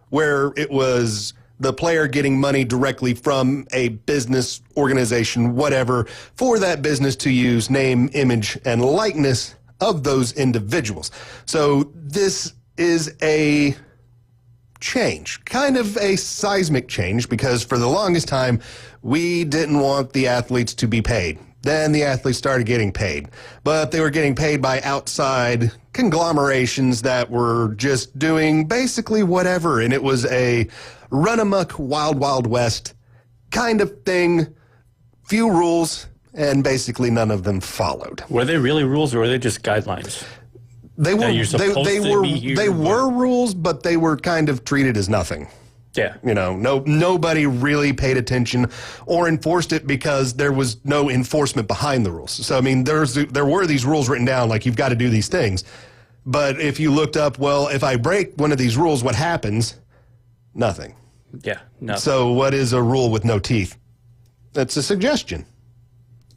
where it was the player getting money directly from a business organization, whatever, for that business to use name, image, and likeness of those individuals. So this is a change, kind of a seismic change, because for the longest time, we didn't want the athletes to be paid. Then the athletes started getting paid, but they were getting paid by outside conglomerations that were just doing basically whatever, and it was a run-amok, wild, wild west kind of thing, few rules, and basically none of them followed. Were they really rules or were they just guidelines? They were rules, but they were kind of treated as nothing. Yeah. Nobody really paid attention or enforced it because there was no enforcement behind the rules. So, I mean, there were these rules written down, like you've got to do these things. But if you looked up, well, if I break one of these rules, what happens? Nothing. Yeah, nothing. So what is a rule with no teeth? That's a suggestion.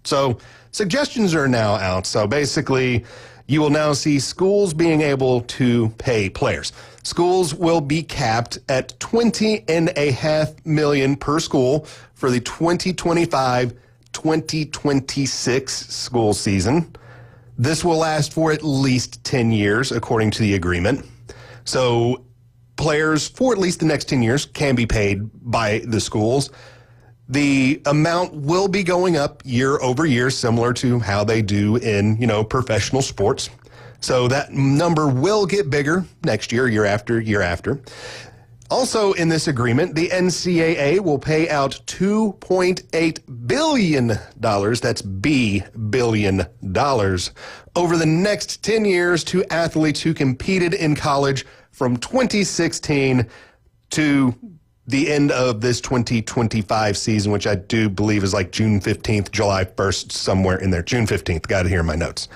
So suggestions are now out. So basically, you will now see schools being able to pay players. Schools will be capped at $20.5 million per school for the 2025-2026 school season. This will last for at least 10 years, according to the agreement. So players for at least the next 10 years can be paid by the schools. The amount will be going up year over year, similar to how they do in, professional sports. So that number will get bigger next year, year after, year after. Also in this agreement, the NCAA will pay out $2.8 billion, that's billion dollars, over the next 10 years to athletes who competed in college from 2016 to the end of this 2025 season, which I do believe is like June 15th, July 1st, somewhere in there. June 15th, got it here in my notes.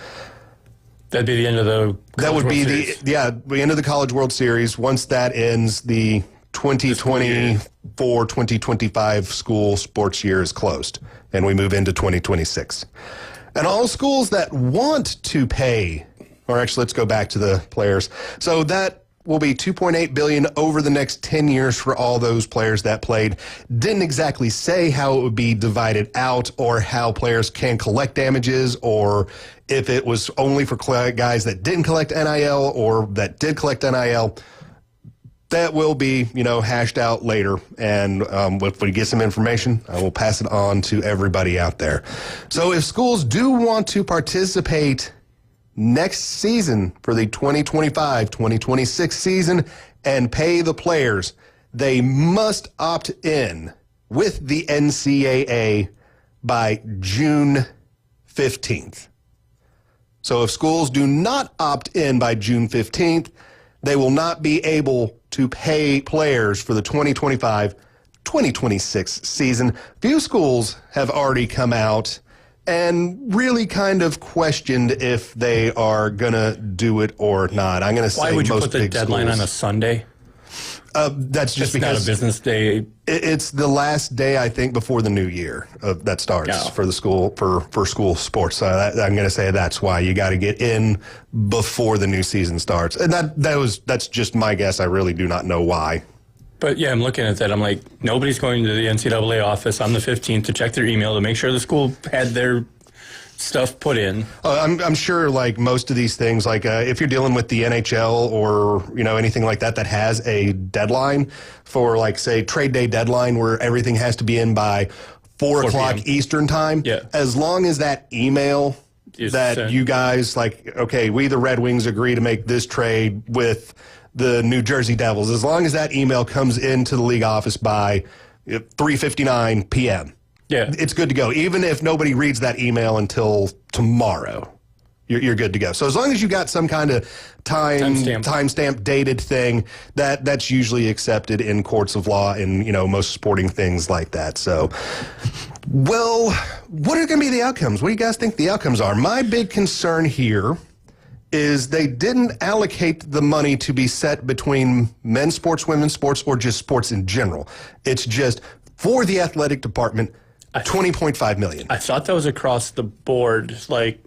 That'd be the end of the College World Series. the end of the College World Series. Once that ends, the 2024-2025 school sports year is closed, and we move into 2026. And all schools that want to pay, or actually, let's go back to the players. So that will be $2.8 billion over the next 10 years for all those players that played. Didn't exactly say how it would be divided out or how players can collect damages or if it was only for guys that didn't collect NIL or that did collect NIL. That will be, hashed out later. And if we get some information, I will pass it on to everybody out there. So if schools do want to participate next season for the 2025-2026 season and pay the players, they must opt in with the NCAA by June 15th. So if schools do not opt in by June 15th, they will not be able to pay players for the 2025-2026 season. Few schools have already come out and really kind of questioned if they are going to do it or not. I'm going to say why would you most put the big deadline schools, on a Sunday? That's just it's because not a business day. It's the last day, I think, before the new year that starts for the school for school sports. So I'm going to say that's why you got to get in before the new season starts. And that's just my guess. I really do not know why. But yeah, I'm looking at that. I'm like, nobody's going to the NCAA office on the 15th to check their email to make sure the school had their stuff put in. I'm sure, like most of these things, like if you're dealing with the NHL or anything like that has a deadline for, like, say, trade day deadline where everything has to be in by 4 o'clock Eastern time. Yeah. As long as that email that you guys, like, okay, we the Red Wings agree to make this trade with the New Jersey Devils, as long as that email comes into the league office by 3:59 p.m., yeah, it's good to go. Even if nobody reads that email until tomorrow, you're good to go. So as long as you got some kind of timestamp dated thing, that's usually accepted in courts of law and most sporting things like that. So, well, what are going to be the outcomes? What do you guys think the outcomes are? My big concern here is they didn't allocate the money to be set between men's sports, women's sports, or just sports in general. It's just for the athletic department, $20.5 million. I thought that was across the board. Like,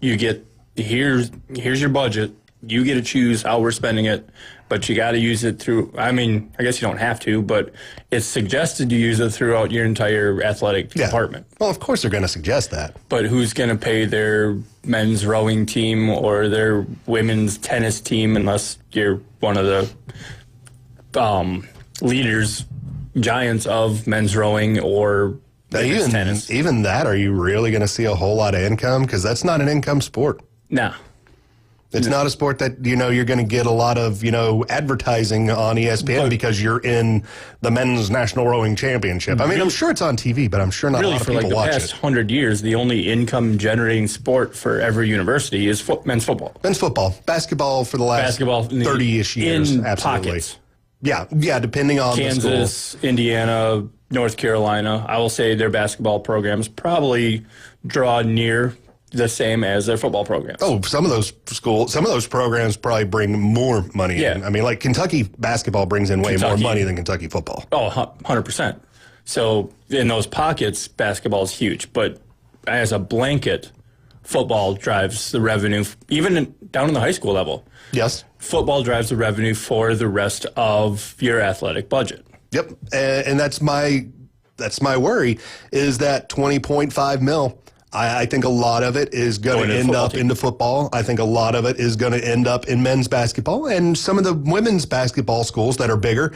you get, here's your budget. You get to choose how we're spending it, but you got to use it through, I mean, I guess you don't have to, but it's suggested you use it throughout your entire athletic department. Well, of course they're going to suggest that. But who's going to pay their men's rowing team or their women's tennis team unless you're one of the leaders, giants of men's rowing or women's tennis? Even that, are you really going to see a whole lot of income? Because that's not an income sport. No. It's not a sport that, you're going to get a lot of, advertising on ESPN because you're in the men's national rowing championship. I mean, I'm sure it's on TV, but I'm sure not a lot of people watch it. For the past 100 years, the only income-generating sport for every university is men's football. Men's football. Basketball for the last 30-ish years. In absolutely. pockets. Yeah, depending on Kansas, the school. Indiana, North Carolina. I will say their basketball programs probably draw near the same as their football program. Oh, some of those programs probably bring more money in. I mean, like Kentucky basketball brings in way more money than Kentucky football. Oh, 100%. So in those pockets, basketball is huge. But as a blanket, football drives the revenue, even down in the high school level. Yes. Football drives the revenue for the rest of your athletic budget. Yep. And that's my worry, is that $20.5 million. I think a lot of it is going to end up into football. I think a lot of it is going to end up in men's basketball. And some of the women's basketball schools that are bigger,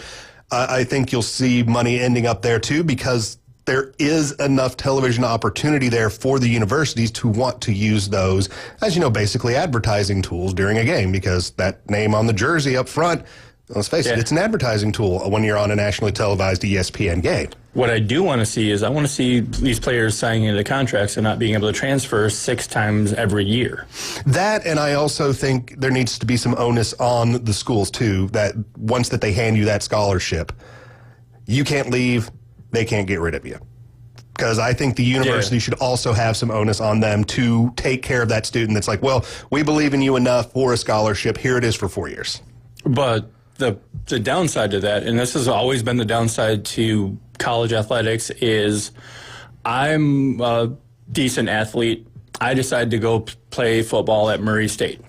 I think you'll see money ending up there too, because there is enough television opportunity there for the universities to want to use those as, basically advertising tools during a game, because that name on the jersey up front, let's face it, it's an advertising tool when you're on a nationally televised ESPN game. What I do want to see is I want to see these players signing into contracts and not being able to transfer 6 times every year. That, and I also think there needs to be some onus on the schools too, that once that they hand you that scholarship, you can't leave, they can't get rid of you. Because I think the university should also have some onus on them to take care of that student that's like, well, we believe in you enough for a scholarship, here it is for 4 years. But the downside to that, and this has always been the downside to college athletics, is I'm a decent athlete. I decided to go play football at Murray State.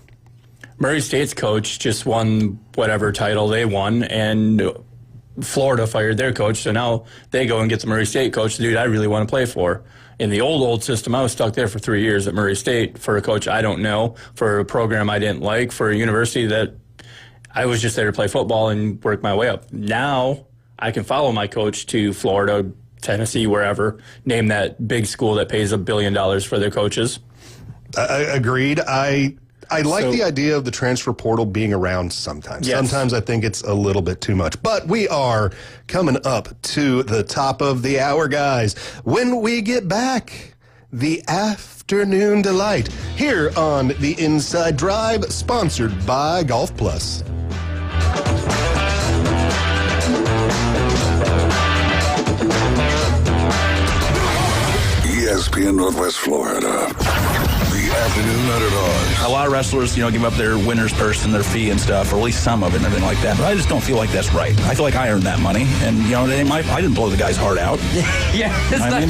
Murray State's coach just won whatever title they won, and Florida fired their coach, so now they go and get the Murray State coach, the dude I really want to play for. In the old system, I was stuck there for 3 years at Murray State for a coach I don't know, for a program I didn't like, for a university that I was just there to play football and work my way up. Now I can follow my coach to Florida, Tennessee, wherever, name that big school that pays $1 billion for their coaches. Agreed. I like the idea of the transfer portal being around sometimes. Yes. Sometimes I think it's a little bit too much. But we are coming up to the top of the hour, guys. When we get back, the afternoon delight here on the Inside Drive, sponsored by Golf Plus. ESPN Northwest Florida. The afternoon underdogs. A lot of wrestlers, give up their winner's purse and their fee and stuff, or at least some of it and everything like that. But I just don't feel like that's right. I feel like I earned that money, and I didn't blow the guy's heart out. Yeah, you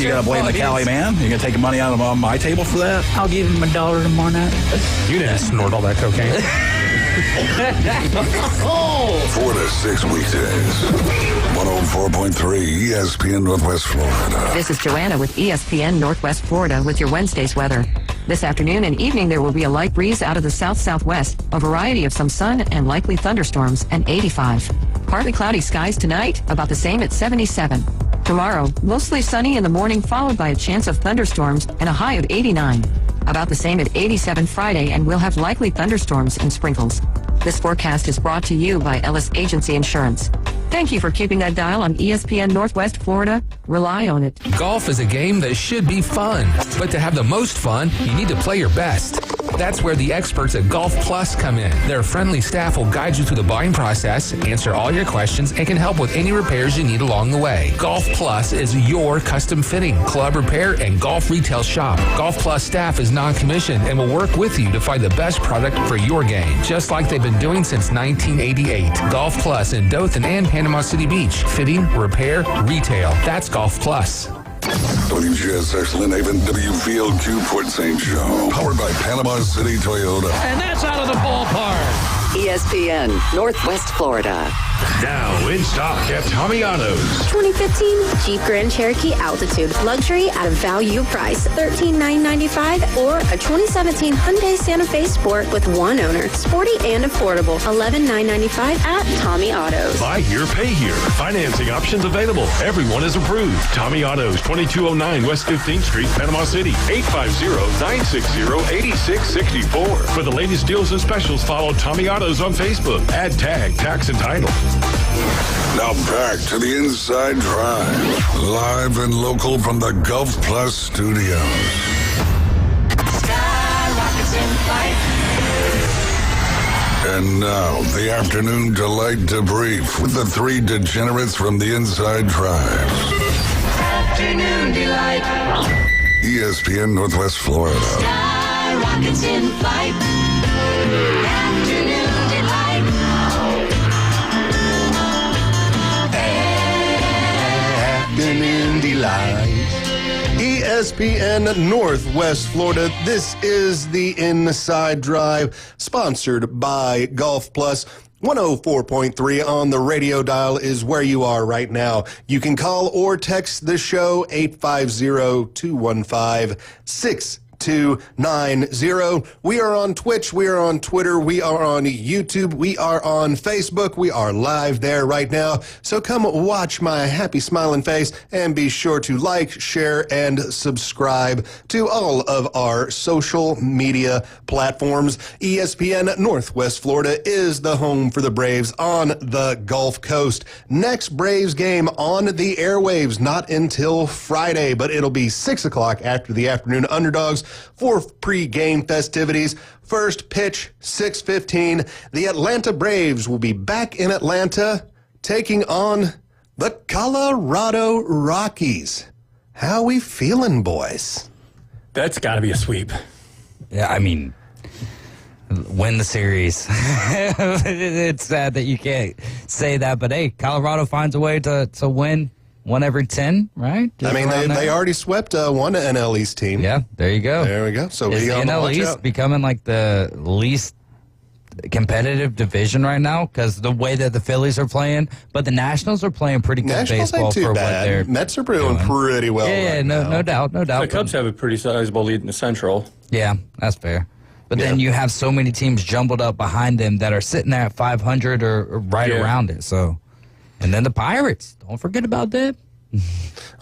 got to blame the Cali man. You're gonna take money out of my table for that? I'll give him $1 tomorrow night. You didn't snort all that cocaine. 4 to 6 weekdays. 104.3 ESPN Northwest Florida. This is Joanna with ESPN Northwest Florida with your Wednesday's weather. This afternoon and evening, there will be a light breeze out of the south-southwest, a variety of some sun and likely thunderstorms, and 85. Partly cloudy skies tonight, about the same at 77. Tomorrow, mostly sunny in the morning, followed by a chance of thunderstorms and a high of 89. About the same at 87 Friday, and we'll have likely thunderstorms and sprinkles. This forecast is brought to you by Ellis Agency Insurance. Thank you for keeping that dial on ESPN Northwest Florida. Rely on it. Golf is a game that should be fun, but to have the most fun, you need to play your best. That's where the experts at Golf Plus come in. Their friendly staff will guide you through the buying process, answer all your questions, and can help with any repairs you need along the way. Golf Plus is your custom fitting, club repair, and golf retail shop. Golf Plus staff is non-commissioned and will work with you to find the best product for your game, just like they've been doing since 1988. Golf Plus in Dothan and Panama City Beach. Fitting, repair, retail. That's Golf Plus. WGSX Lynn Haven, WVLQ Port St. Joe. Powered by Panama City Toyota. And that's out of the ballpark. ESPN Northwest Florida. Now in stock at Tommy Otto's. 2015 Jeep Grand Cherokee Altitude. Luxury at a value price. $13,995 or a 2017 Hyundai Santa Fe Sport with one owner. Sporty and affordable. $11,995 at Tommy Otto's. Buy here, pay here. Financing options available. Everyone is approved. Tommy Otto's, 2209 West 15th Street, Panama City. 850-960-8664. For the latest deals and specials, follow Tommy Otto's on Facebook. Add tag, tax, and title. Now back to the Inside Drive. Live and local from the Golf Plus studios. Sky rockets in flight. And now, the afternoon delight debrief with the three degenerates from the Inside Drive. Afternoon delight. ESPN Northwest Florida. Sky rockets in flight. Afternoon delight. Afternoon delight. ESPN Northwest Florida. This is the Inside Drive, sponsored by Golf Plus. 104.3 on the radio dial is where you are right now. You can call or text the show 850-215-6290. We are on Twitch, we are on Twitter, we are on YouTube, we are on Facebook. We are live there right now. So come watch my happy smiling face and be sure to like, share, and subscribe to all of our social media platforms. ESPN Northwest Florida is the home for the Braves on the Gulf Coast. Next Braves game on the airwaves, not until Friday, but it'll be 6 o'clock after the afternoon underdogs for pre-game festivities. First pitch, 6:15. The Atlanta Braves will be back in Atlanta taking on the Colorado Rockies. How we feeling, boys? That's got to be a sweep. Yeah, I mean, win the series. It's sad that you can't say that, but hey, Colorado finds a way to win 1 every 10, right? I mean, they already swept one NL East team. Yeah, there you go. There we go. So is we the on NL watch East out. becoming like the least competitive division right now because the way that the Phillies are playing, but the Nationals are playing pretty good Nationals baseball ain't too for bad. what they're Mets are doing pretty well. Yeah, right no, now. no doubt, no doubt. The Cubs have a pretty sizable lead in the Central. Yeah, that's fair. But then you have so many teams jumbled up behind them that are sitting there at 500 or right around it. So, and then the Pirates. Don't forget about them.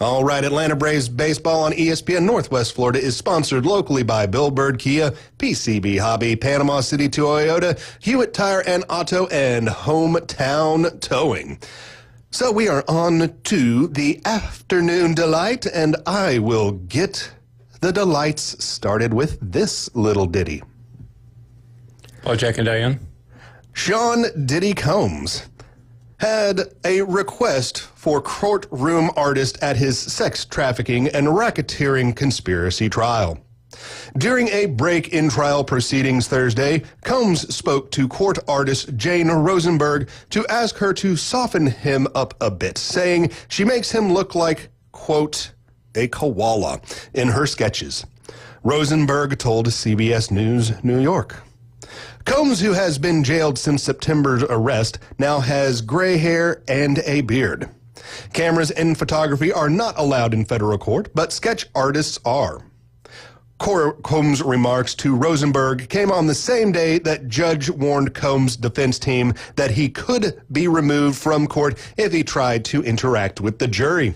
All right, Atlanta Braves baseball on ESPN Northwest Florida is sponsored locally by Bill Bird Kia, PCB Hobby, Panama City Toyota, Hewitt Tire and Auto, and Hometown Towing. So we are on to the afternoon delight, and I will get the delights started with this little ditty. Oh, Jack and Diane? Sean Diddy Combs had a request for courtroom artist at his sex trafficking and racketeering conspiracy trial. During a break in trial proceedings Thursday, Combs spoke to court artist Jane Rosenberg to ask her to soften him up a bit, saying she makes him look like, quote, a koala in her sketches. Rosenberg told CBS News New York. Combs, who has been jailed since September's arrest, now has gray hair and a beard. Cameras and photography are not allowed in federal court, but sketch artists are. Combs' remarks to Rosenberg came on the same day that judge warned Combs' defense team that he could be removed from court if he tried to interact with the jury.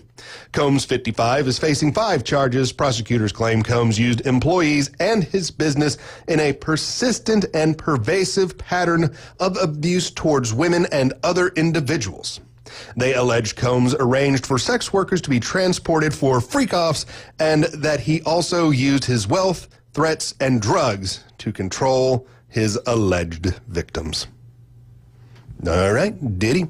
Combs, 55, is facing 5 charges. Prosecutors claim Combs used employees and his business in a persistent and pervasive pattern of abuse towards women and other individuals. They allege Combs arranged for sex workers to be transported for freak-offs and that he also used his wealth, threats, and drugs to control his alleged victims. All right, Diddy.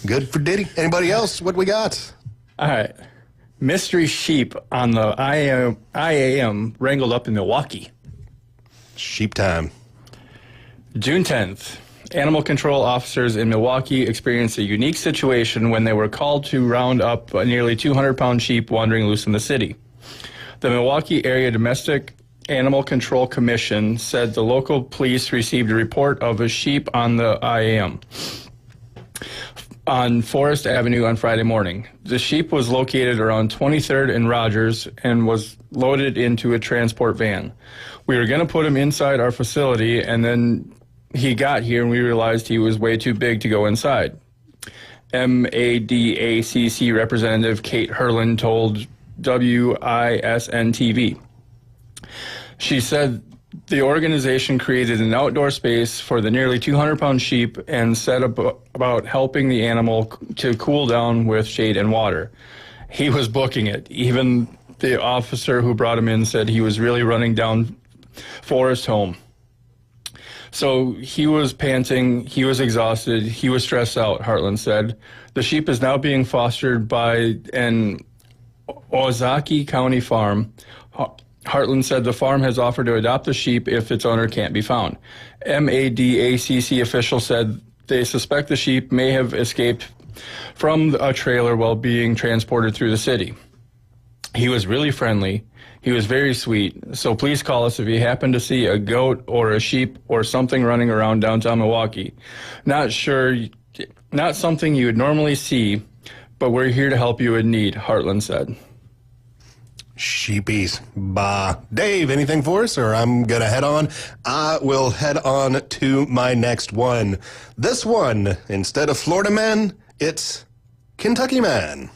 Good for Diddy. Anybody else? What we got? All right. Mystery sheep on the IAM wrangled up in Milwaukee. Sheep time. June 10th. Animal control officers in Milwaukee experienced a unique situation when they were called to round up a nearly 200-pound sheep wandering loose in the city. The Milwaukee Area Domestic Animal Control Commission said the local police received a report of a sheep on the IAM on Forest Avenue on Friday morning. The sheep was located around 23rd and Rogers and was loaded into a transport van. We were going to put him inside our facility, and then he got here and we realized he was way too big to go inside. MADACC Representative Kate Herlin told WISN-TV. She said the organization created an outdoor space for the nearly 200-pound sheep and said about helping the animal to cool down with shade and water. He was booking it. Even the officer who brought him in said he was really running down Forest home. So he was panting, he was exhausted, he was stressed out, Heartland said. The sheep is now being fostered by an Ozaki County farm. Heartland said the farm has offered to adopt the sheep if its owner can't be found. MADACC officials said they suspect the sheep may have escaped from a trailer while being transported through the city. He was really friendly. He was very sweet. So please call us if you happen to see a goat or a sheep or something running around downtown Milwaukee. Not something you would normally see, but we're here to help you in need, Heartland said. Sheepies. Bah. Dave, anything for us, or I'm going to head on? I will head on to my next one. This one, instead of Florida man, it's Kentucky man.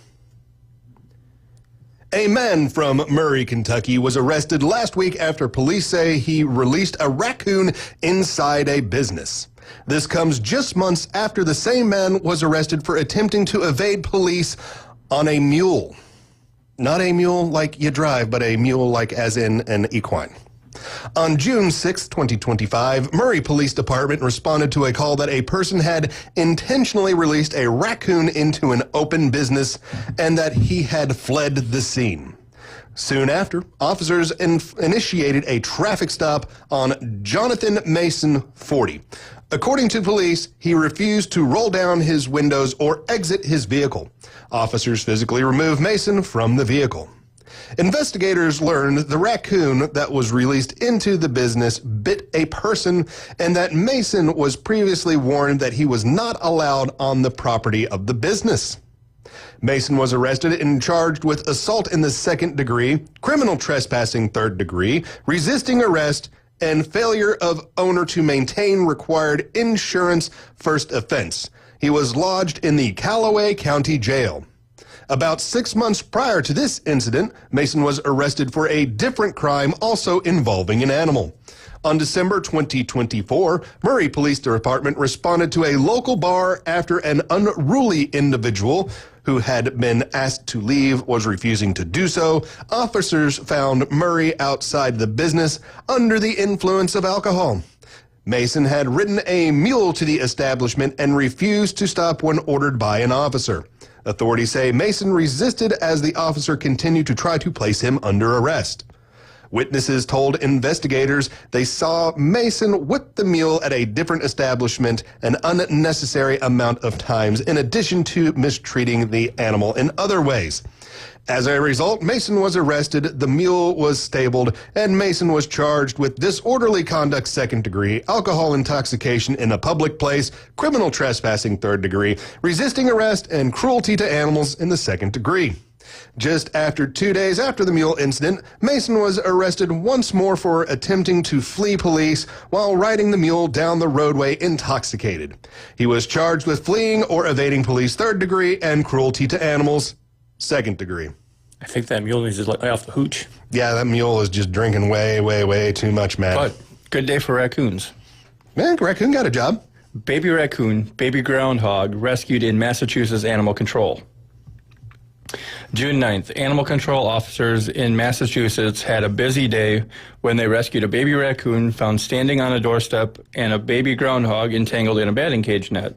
A man from Murray, Kentucky was arrested last week after police say he released a raccoon inside a business. This comes just months after the same man was arrested for attempting to evade police on a mule. Not a mule like you drive, but a mule like as in an equine. On June 6, 2025, Murray Police Department responded to a call that a person had intentionally released a raccoon into an open business and that he had fled the scene. Soon after, officers initiated a traffic stop on Jonathan Mason, 40. According to police, he refused to roll down his windows or exit his vehicle. Officers physically removed Mason from the vehicle. Investigators learned the raccoon that was released into the business bit a person and that Mason was previously warned that he was not allowed on the property of the business. Mason was arrested and charged with assault in the 2nd degree, criminal trespassing 3rd degree, resisting arrest, and failure of owner to maintain required insurance 1st offense. He was lodged in the Callaway County Jail. About 6 months prior to this incident, Mason was arrested for a different crime also involving an animal. On December 2024, Murray Police Department responded to a local bar after an unruly individual who had been asked to leave was refusing to do so. Officers found Murray outside the business under the influence of alcohol. Mason had ridden a mule to the establishment and refused to stop when ordered by an officer. Authorities say Mason resisted as the officer continued to try to place him under arrest. Witnesses told investigators they saw Mason whip the mule at a different establishment an unnecessary amount of times, in addition to mistreating the animal in other ways. As a result, Mason was arrested, the mule was stabled, and Mason was charged with disorderly conduct 2nd degree, alcohol intoxication in a public place, criminal trespassing 3rd degree, resisting arrest, and cruelty to animals in the 2nd degree. Just after 2 days after the mule incident, Mason was arrested once more for attempting to flee police while riding the mule down the roadway intoxicated. He was charged with fleeing or evading police 3rd degree and cruelty to animals 2nd degree. I think that mule needs to lay off the hooch. Yeah, that mule is just drinking way too much, man. But good day for raccoons. Man, raccoon got a job. Baby raccoon, baby groundhog rescued in Massachusetts animal control. June 9th, animal control officers in Massachusetts had a busy day when they rescued a baby raccoon found standing on a doorstep and a baby groundhog entangled in a batting cage net.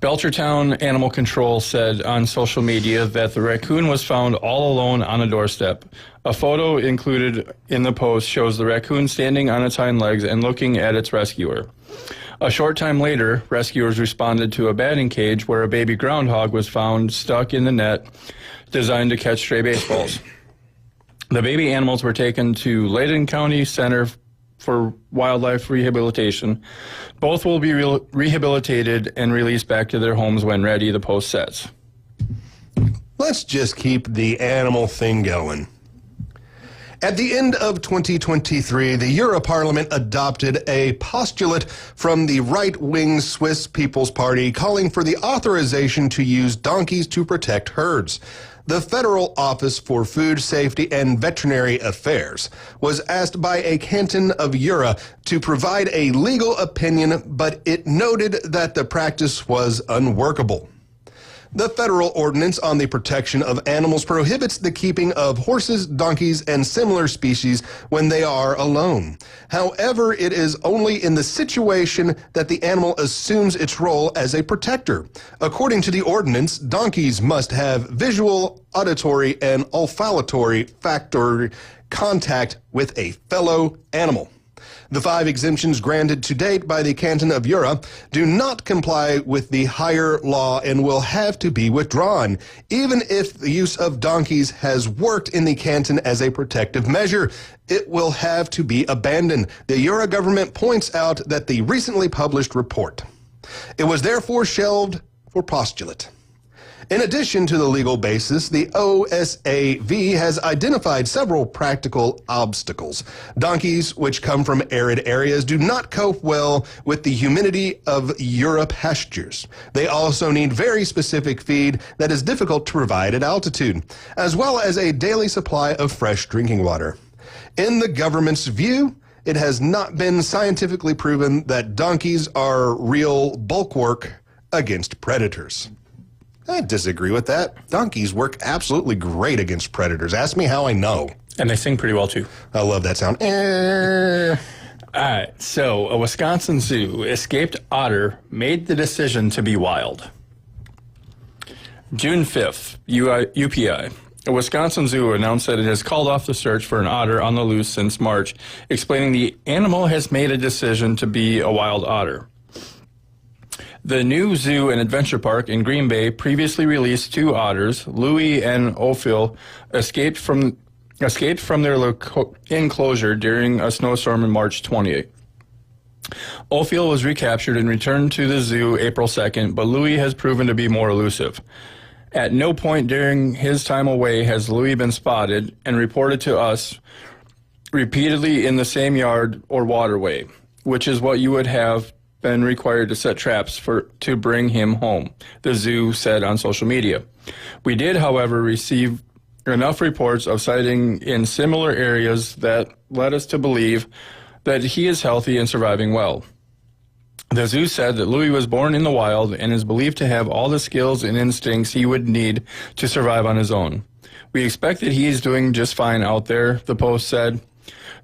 Belchertown Animal Control said on social media that the raccoon was found all alone on a doorstep. A photo included in the post shows the raccoon standing on its hind legs and looking at its rescuer. A short time later, rescuers responded to a batting cage where a baby groundhog was found stuck in the net designed to catch stray baseballs. The baby animals were taken to Layton County Center for Wildlife Rehabilitation. Both will be rehabilitated and released back to their homes when ready, the post says. Let's just keep the animal thing going. At the end of 2023, the Europarlament adopted a postulate from the right-wing Swiss People's Party calling for the authorization to use donkeys to protect herds. The Federal Office for Food Safety and Veterinary Affairs was asked by a canton of Jura to provide a legal opinion, but it noted that the practice was unworkable. The federal ordinance on the protection of animals prohibits the keeping of horses, donkeys, and similar species when they are alone. However, it is only in the situation that the animal assumes its role as a protector. According to the ordinance, donkeys must have visual, auditory, and olfactory factor contact with a fellow animal. The 5 exemptions granted to date by the Canton of Jura do not comply with the higher law and will have to be withdrawn, even if the use of donkeys has worked in the canton as a protective measure. It will have to be abandoned. The Jura government points out that the recently published report. It was therefore shelved for postulate. In addition to the legal basis, the OSAV has identified several practical obstacles. Donkeys, which come from arid areas, do not cope well with the humidity of Jura pastures. They also need very specific feed that is difficult to provide at altitude, as well as a daily supply of fresh drinking water. In the government's view, it has not been scientifically proven that donkeys are real bulwark against predators. I disagree with that. Donkeys work absolutely great against predators. Ask me how I know. And they sing pretty well, too. I love that sound. All right, so a Wisconsin zoo escaped otter made the decision to be wild. June 5th, UPI. A Wisconsin zoo announced that it has called off the search for an otter on the loose since March, explaining the animal has made a decision to be a wild otter. The new zoo and adventure park in Green Bay previously released 2 otters. Louis and Ophil escaped from their enclosure during a snowstorm on March 28th. Ophil was recaptured and returned to the zoo April 2nd, but Louis has proven to be more elusive. At no point during his time away has Louis been spotted and reported to us repeatedly in the same yard or waterway, which is what you would have been required to set traps to bring him home, the zoo said on social media. We did, however, receive enough reports of sighting in similar areas that led us to believe that he is healthy and surviving well. The zoo said that Louis was born in the wild and is believed to have all the skills and instincts he would need to survive on his own. We expect that he is doing just fine out there, the Post said.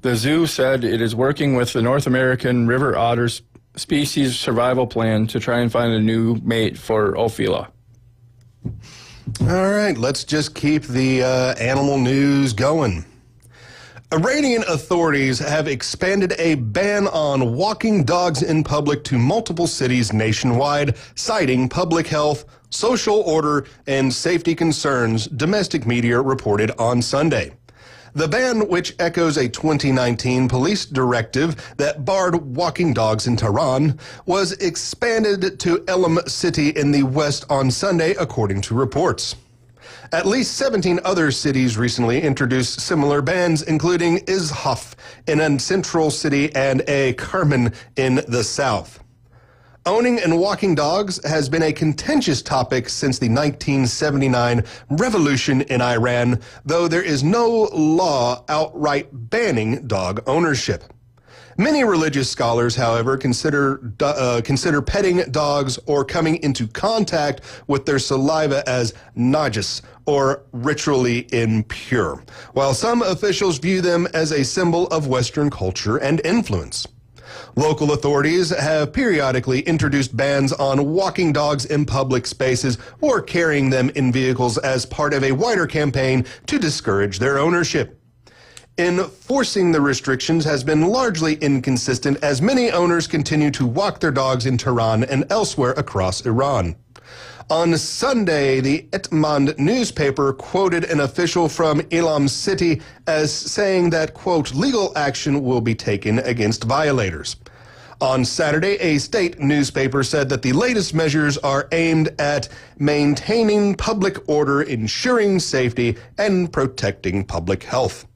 The zoo said it is working with the North American river otters species survival plan to try and find a new mate for Ophila. All right, let's just keep the animal news going. Iranian authorities have expanded a ban on walking dogs in public to multiple cities nationwide, citing public health, social order, and safety concerns, domestic media reported on Sunday. The ban, which echoes a 2019 police directive that barred walking dogs in Tehran, was expanded to Elam City in the west on Sunday, according to reports. At least 17 other cities recently introduced similar bans, including Izhaf in a central city and a Kerman in the south. Owning and walking dogs has been a contentious topic since the 1979 revolution in Iran, though there is no law outright banning dog ownership. Many religious scholars, however, consider petting dogs or coming into contact with their saliva as najis, or ritually impure, while some officials view them as a symbol of Western culture and influence. Local authorities have periodically introduced bans on walking dogs in public spaces or carrying them in vehicles as part of a wider campaign to discourage their ownership. Enforcing the restrictions has been largely inconsistent as many owners continue to walk their dogs in Tehran and elsewhere across Iran. On Sunday, the Etmand newspaper quoted an official from Elam City as saying that, quote, legal action will be taken against violators. On Saturday, a state newspaper said that the latest measures are aimed at maintaining public order, ensuring safety, and protecting public health.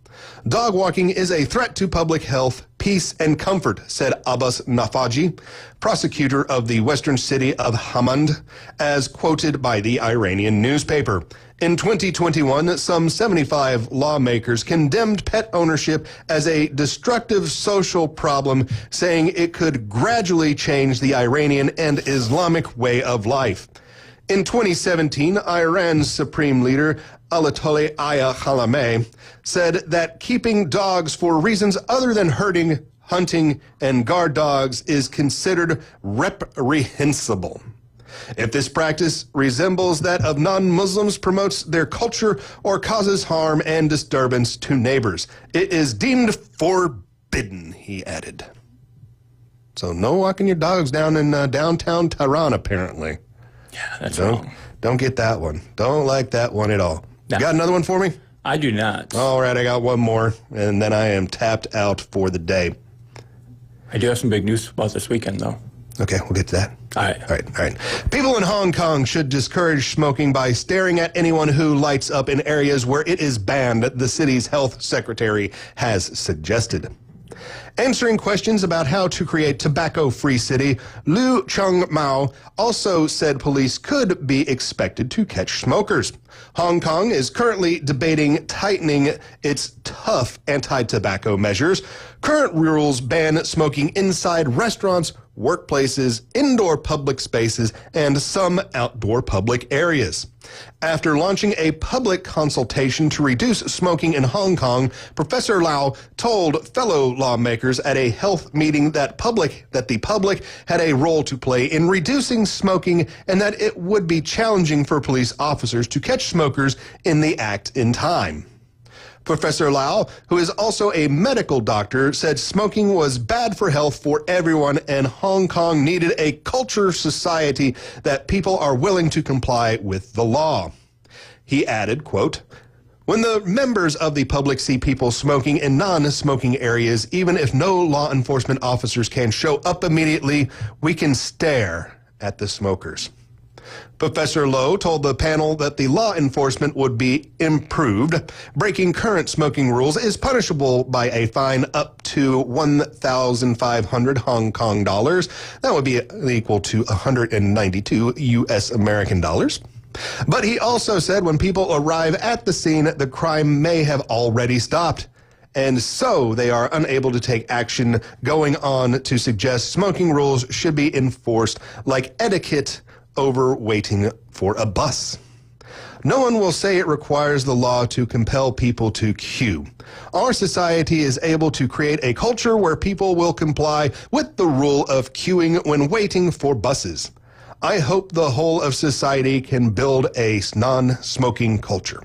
Dog walking is a threat to public health, peace, and comfort, said Abbas Nafaji, prosecutor of the western city of Hamand, as quoted by the Iranian newspaper. In 2021, some 75 lawmakers condemned pet ownership as a destructive social problem, saying it could gradually change the Iranian and Islamic way of life. In 2017, Iran's supreme leader, Ayatollah Khamenei, said that keeping dogs for reasons other than herding, hunting, and guard dogs is considered reprehensible. If this practice resembles that of non-Muslims, promotes their culture, or causes harm and disturbance to neighbors, it is deemed forbidden, he added. So no walking your dogs down in downtown Tehran, apparently. Yeah, that's wrong. Don't get that one. Don't like that one at all. No. You got another one for me? I do not. All right, I got one more, and then I am tapped out for the day. I do have some big news about this weekend, though. Okay, we'll get to that. All right. People in Hong Kong should discourage smoking by staring at anyone who lights up in areas where it is banned, the city's health secretary has suggested. Answering questions about how to create tobacco-free city, Liu Chongmao also said police could be expected to catch smokers. Hong Kong is currently debating tightening its tough anti-tobacco measures. Current rules ban smoking inside restaurants, workplaces, indoor public spaces, and some outdoor public areas. After launching a public consultation to reduce smoking in Hong Kong, Professor Lau told fellow lawmakers at a health meeting that the public had a role to play in reducing smoking and that it would be challenging for police officers to catch smokers in the act in time. Professor Lau, who is also a medical doctor, said smoking was bad for health for everyone and Hong Kong needed a culture society that people are willing to comply with the law. He added, quote, "When the members of the public see people smoking in non-smoking areas, even if no law enforcement officers can show up immediately, we can stare at the smokers." Professor Lowe told the panel that the law enforcement would be improved. Breaking current smoking rules is punishable by a fine up to 1,500 Hong Kong dollars. That would be equal to 192 U.S. American dollars. But he also said when people arrive at the scene, the crime may have already stopped. And so they are unable to take action, going on to suggest smoking rules should be enforced like etiquette over waiting for a bus. No one will say it requires the law to compel people to queue. Our society is able to create a culture where people will comply with the rule of queuing when waiting for buses. I hope the whole of society can build a non-smoking culture.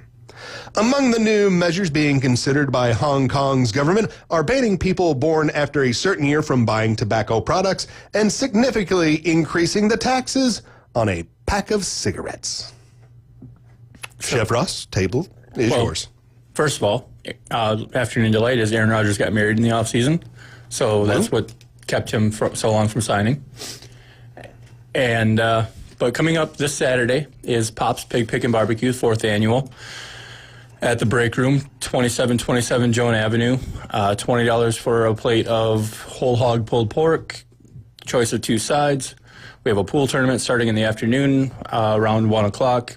Among the new measures being considered by Hong Kong's government are banning people born after a certain year from buying tobacco products and significantly increasing the taxes on a pack of cigarettes. Chef Ross, table is yours. First of all, afternoon delight is Aaron Rodgers got married in the offseason, so that's what kept him so long from signing. And but coming up this Saturday is Pop's Pig Pickin' Barbecue, 4th annual, at the Break Room, 2727 Joan Avenue. $20 for a plate of whole hog pulled pork, choice of 2 sides. We have a pool tournament starting in the afternoon around 1 o'clock.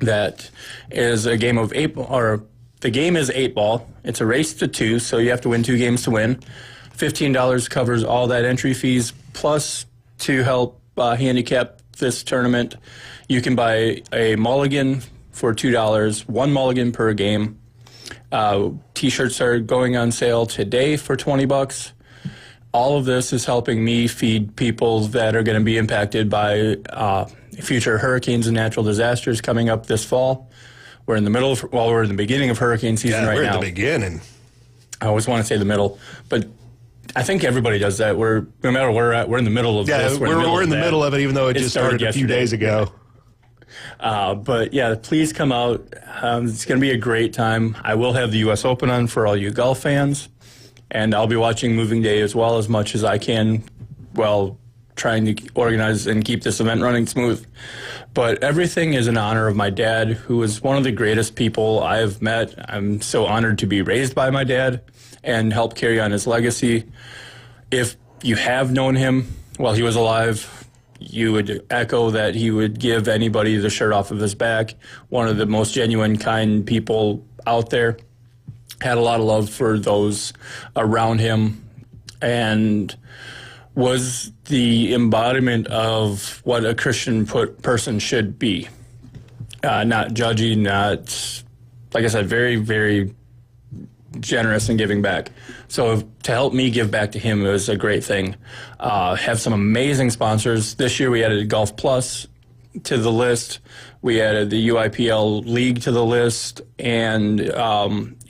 That is a game of 8 ball, or the game is 8 ball. It's a race to 2, so you have to win 2 games to win. $15 covers all that entry fees, plus to help handicap this tournament, you can buy a mulligan for $2, 1 mulligan per game. T-shirts are going on sale today for $20. All of this is helping me feed people that are going to be impacted by future hurricanes and natural disasters coming up this fall. We're in the middle of, we're in the beginning of hurricane season right now. We're in the beginning. I always want to say the middle, but I think everybody does that. No matter where we're at, we're in the middle of this. We're in the middle of it, even though it just started a few days ago. But yeah, please come out. It's going to be a great time. I will have the U.S. Open on for all you golf fans. And I'll be watching Moving Day as well as much as I can while trying to organize and keep this event running smooth. But everything is in honor of my dad, who was one of the greatest people I have met. I'm so honored to be raised by my dad and help carry on his legacy. If you have known him while he was alive, you would echo that he would give anybody the shirt off of his back. One of the most genuine, kind people out there. Had a lot of love for those around him. And was the embodiment of what a Christian person should be. Not judgy, not, like I said, very, very generous and giving back. So to help me give back to him, it was a great thing. Have some amazing sponsors. This year we added Golf Plus to the list. We added the UIPL League to the list, and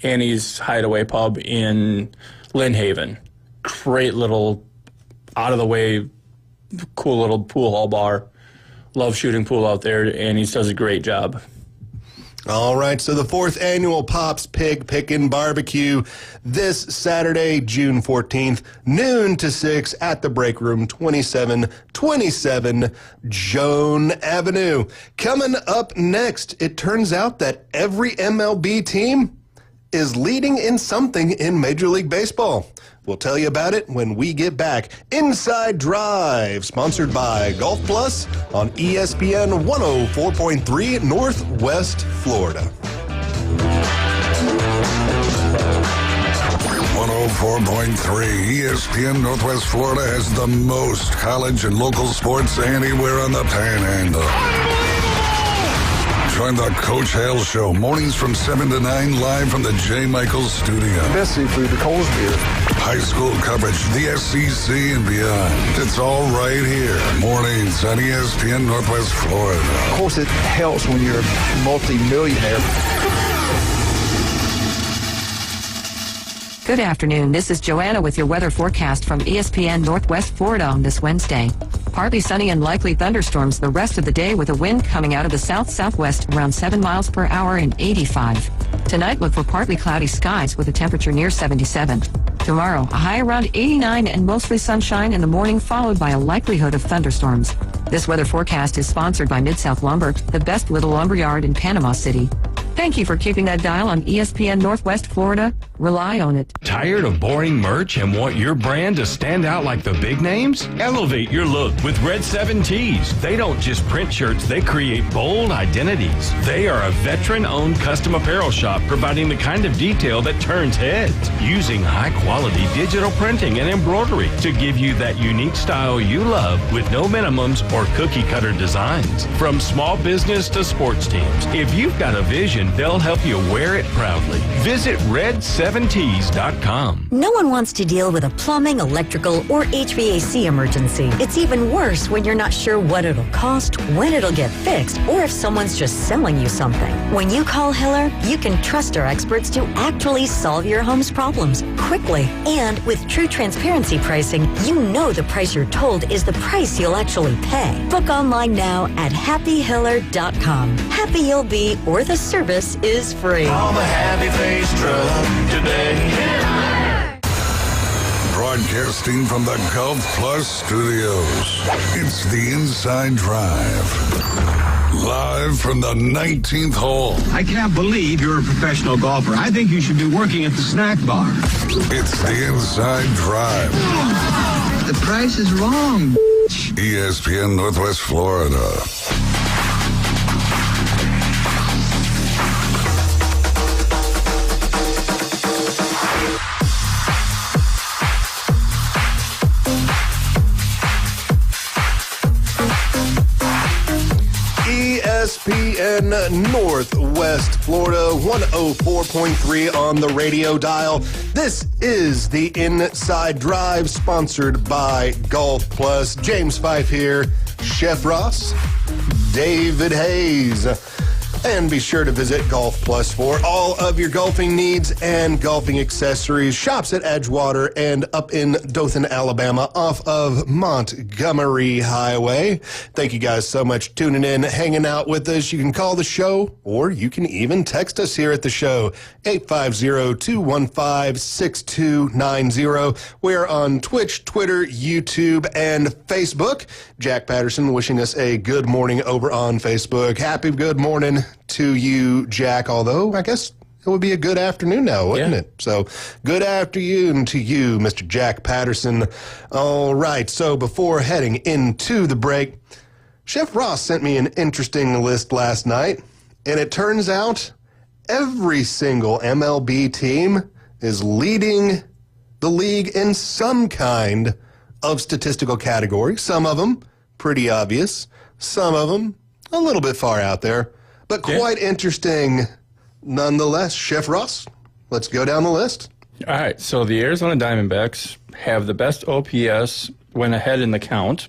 Annie's Hideaway Pub in Lynn Haven. Great little, out-of-the-way, cool little pool hall bar. Love shooting pool out there. Annie's does a great job. All right, so the 4th annual Pops Pig Pickin' Barbecue this Saturday, June 14th, noon to 6 at the Break Room, 2727 Joan Avenue. Coming up next, it turns out that every MLB team is leading in something in Major League Baseball. We'll tell you about it when we get back. Inside Drive, sponsored by Golf Plus on ESPN 104.3 Northwest Florida. 104.3 ESPN Northwest Florida has the most college and local sports anywhere on the Panhandle. Join the Coach Hale Show, mornings from 7 to 9, live from the J. Michaels Studio. Best seafood, the Coles beer. High school coverage, the SEC and beyond. It's all right here. Mornings on ESPN Northwest Florida. Of course, it helps when you're a multi-millionaire. Good afternoon. This is Joanna with your weather forecast from ESPN Northwest Florida on this Wednesday. Partly sunny and likely thunderstorms the rest of the day with a wind coming out of the south-southwest around 7 miles per hour and 85. Tonight, look for partly cloudy skies with a temperature near 77. Tomorrow, a high around 89 and mostly sunshine in the morning, followed by a likelihood of thunderstorms. This weather forecast is sponsored by Mid-South Lumber, the best little lumberyard in Panama City. Thank you for keeping that dial on ESPN Northwest Florida. Rely on it. Tired of boring merch and want your brand to stand out like the big names? Elevate your look with Red 7 Tees. They don't just print shirts, they create bold identities. They are a veteran-owned custom apparel shop providing the kind of detail that turns heads, using high-quality digital printing and embroidery to give you that unique style you love with no minimums or cookie-cutter designs. From small business to sports teams, if you've got a vision, they'll help you wear it proudly. Visit red7tees.com. No one wants to deal with a plumbing, electrical, or HVAC emergency. It's even worse when you're not sure what it'll cost, when it'll get fixed, or if someone's just selling you something. When you call Hiller, you can trust our experts to actually solve your home's problems quickly. And with true transparency pricing, you know the price you're told is the price you'll actually pay. Book online now at happyhiller.com. Happy you'll be, or the service is free. I'm a happy-faced truck today. Broadcasting from the Golf Plus studios, it's the Inside Drive. Live from the 19th hole. I can't believe you're a professional golfer. I think you should be working at the snack bar. It's the Inside Drive. The price is wrong. ESPN Northwest Florida. ESPN Northwest Florida, 104.3 on the radio dial. This is the Inside Drive, sponsored by Golf Plus. James Fife here, Chef Ross, David Hayes. And be sure to visit Golf Plus for all of your golfing needs and golfing accessories. Shops at Edgewater and up in Dothan, Alabama, off of Montgomery Highway. Thank you guys so much for tuning in, hanging out with us. You can call the show, or you can even text us here at the show, 850-215-6290. We're on Twitch, Twitter, YouTube, and Facebook. Jack Patterson wishing us a good morning over on Facebook. Happy good morning to you, Jack, although I guess it would be a good afternoon now, wouldn't it? So good afternoon to you, Mr. Jack Patterson. All right, so before heading into the break, Chef Ross sent me an interesting list last night, and it turns out every single MLB team is leading the league in some kind of statistical category. Some of them pretty obvious. Some of them a little bit far out there, but quite interesting nonetheless. Chef Ross, let's go down the list. All right, so the Arizona Diamondbacks have the best OPS when ahead in the count.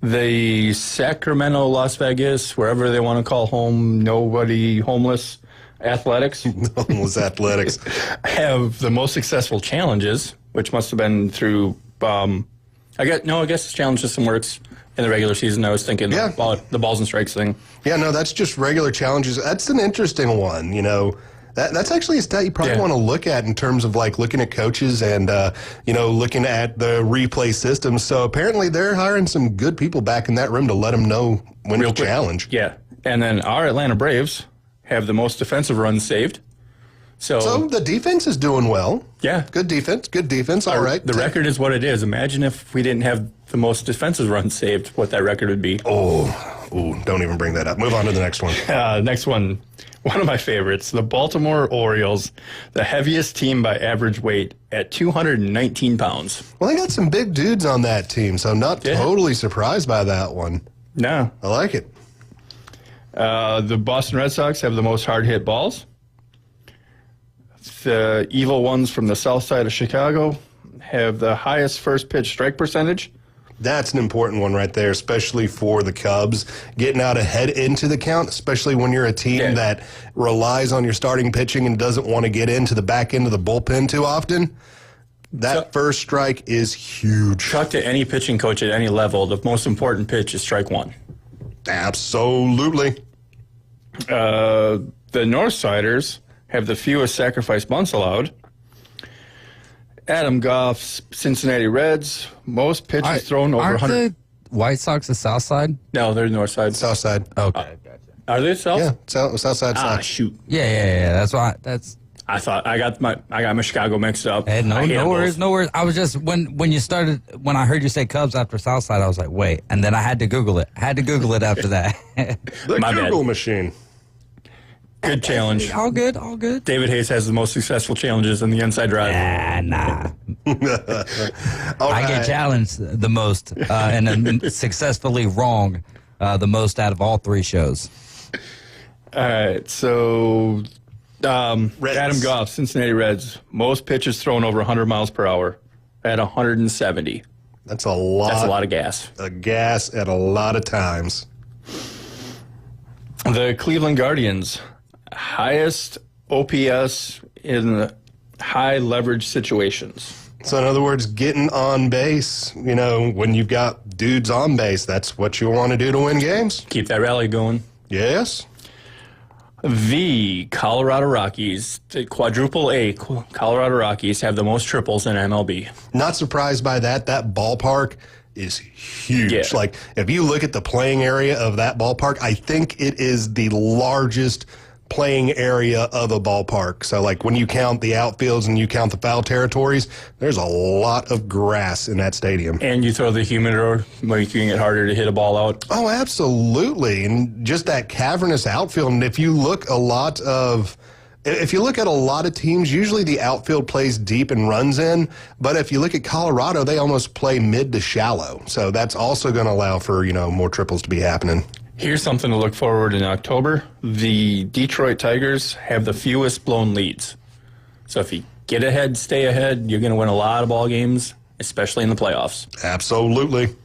The Sacramento, Las Vegas, wherever they want to call home, homeless Athletics. Homeless Athletics. Have the most successful challenges, which must have been through, I guess this challenge system works in the regular season. I was thinking about the balls and strikes thing. Yeah, no, that's just regular challenges. That's an interesting one, That's actually a stat you probably want to look at in terms of like looking at coaches and, looking at the replay system. So apparently they're hiring some good people back in that room to let them know when to challenge. Yeah. And then our Atlanta Braves have the most defensive runs saved. So the defense is doing well. Yeah. Good defense. All right. The record is what it is. Imagine if we didn't have the most defensive runs saved, what that record would be. Oh, don't even bring that up. Move on to the next one. Next one. One of my favorites, the Baltimore Orioles, the heaviest team by average weight at 219 pounds. Well, they got some big dudes on that team, so not totally surprised by that one. No. I like it. The Boston Red Sox have the most hard-hit balls. The evil ones from the south side of Chicago have the highest first-pitch strike percentage. That's an important one right there, especially for the Cubs. Getting out ahead into the count, especially when you're a team that relies on your starting pitching and doesn't want to get into the back end of the bullpen too often. That first strike is huge. Talk to any pitching coach at any level. The most important pitch is strike one. Absolutely. The Northsiders have the fewest sacrifice bunts allowed. Adam Goff's Cincinnati Reds, most pitches thrown over 100. Aren't the White Sox the South Side? No, they're North Side. South Side. Okay, gotcha. Are they South? Yeah, South Side. Shoot. Yeah. That's why. I thought I got my Chicago mixed up. Hey, no worries. I was just when I heard you say Cubs after South Side, I was like, wait, and then I had to Google it. after that. The Google machine. Good challenge. All good. David Hayes has the most successful challenges in the Inside Drive. Nah. I get challenged the most and then successfully wrong the most out of all three shows. All right, so Adam Goff, Cincinnati Reds, most pitches thrown over 100 miles per hour at 170. That's a lot. That's a lot of gas. Gas at a lot of times. The Cleveland Guardians, highest OPS in high leverage situations. So in other words, getting on base, when you've got dudes on base, that's what you want to do to win games. Keep that rally going. Yes. The Colorado Rockies, the quadruple A Colorado Rockies have the most triples in MLB. Not surprised by that. That ballpark is huge. Yeah. Like, if you look at the playing area of that ballpark, I think it is the largest playing area of a ballpark. So, like, when you count the outfields and you count the foul territories, there's a lot of grass in that stadium. And you throw the humidor, making it harder to hit a ball out. Oh, absolutely. And just that cavernous outfield. And if you look at a lot of teams, usually the outfield plays deep and runs in. But if you look at Colorado, they almost play mid to shallow. So that's also going to allow for, more triples to be happening. Here's something to look forward in October. The Detroit Tigers have the fewest blown leads. So if you get ahead, stay ahead, you're going to win a lot of ball games, especially in the playoffs. Absolutely.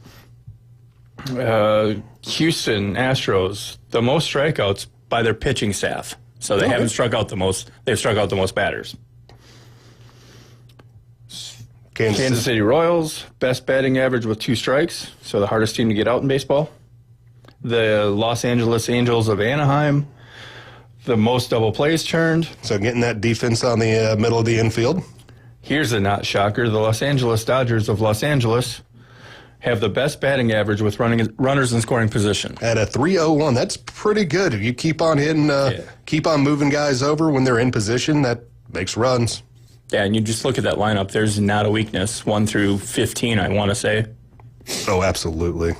Houston Astros, the most strikeouts by their pitching staff. So they haven't struck out the most. They've struck out the most batters. Kansas City Royals, best batting average with 2 strikes. So the hardest team to get out in baseball. The Los Angeles Angels of Anaheim, the most double plays turned. So getting that defense on the middle of the infield. Here's a not shocker. The Los Angeles Dodgers of Los Angeles have the best batting average with runners in scoring position. At a 301, that's pretty good. If you keep on hitting, keep on moving guys over when they're in position, that makes runs. Yeah, and you just look at that lineup. There's not a weakness. 1 through 15, I want to say. Oh, absolutely.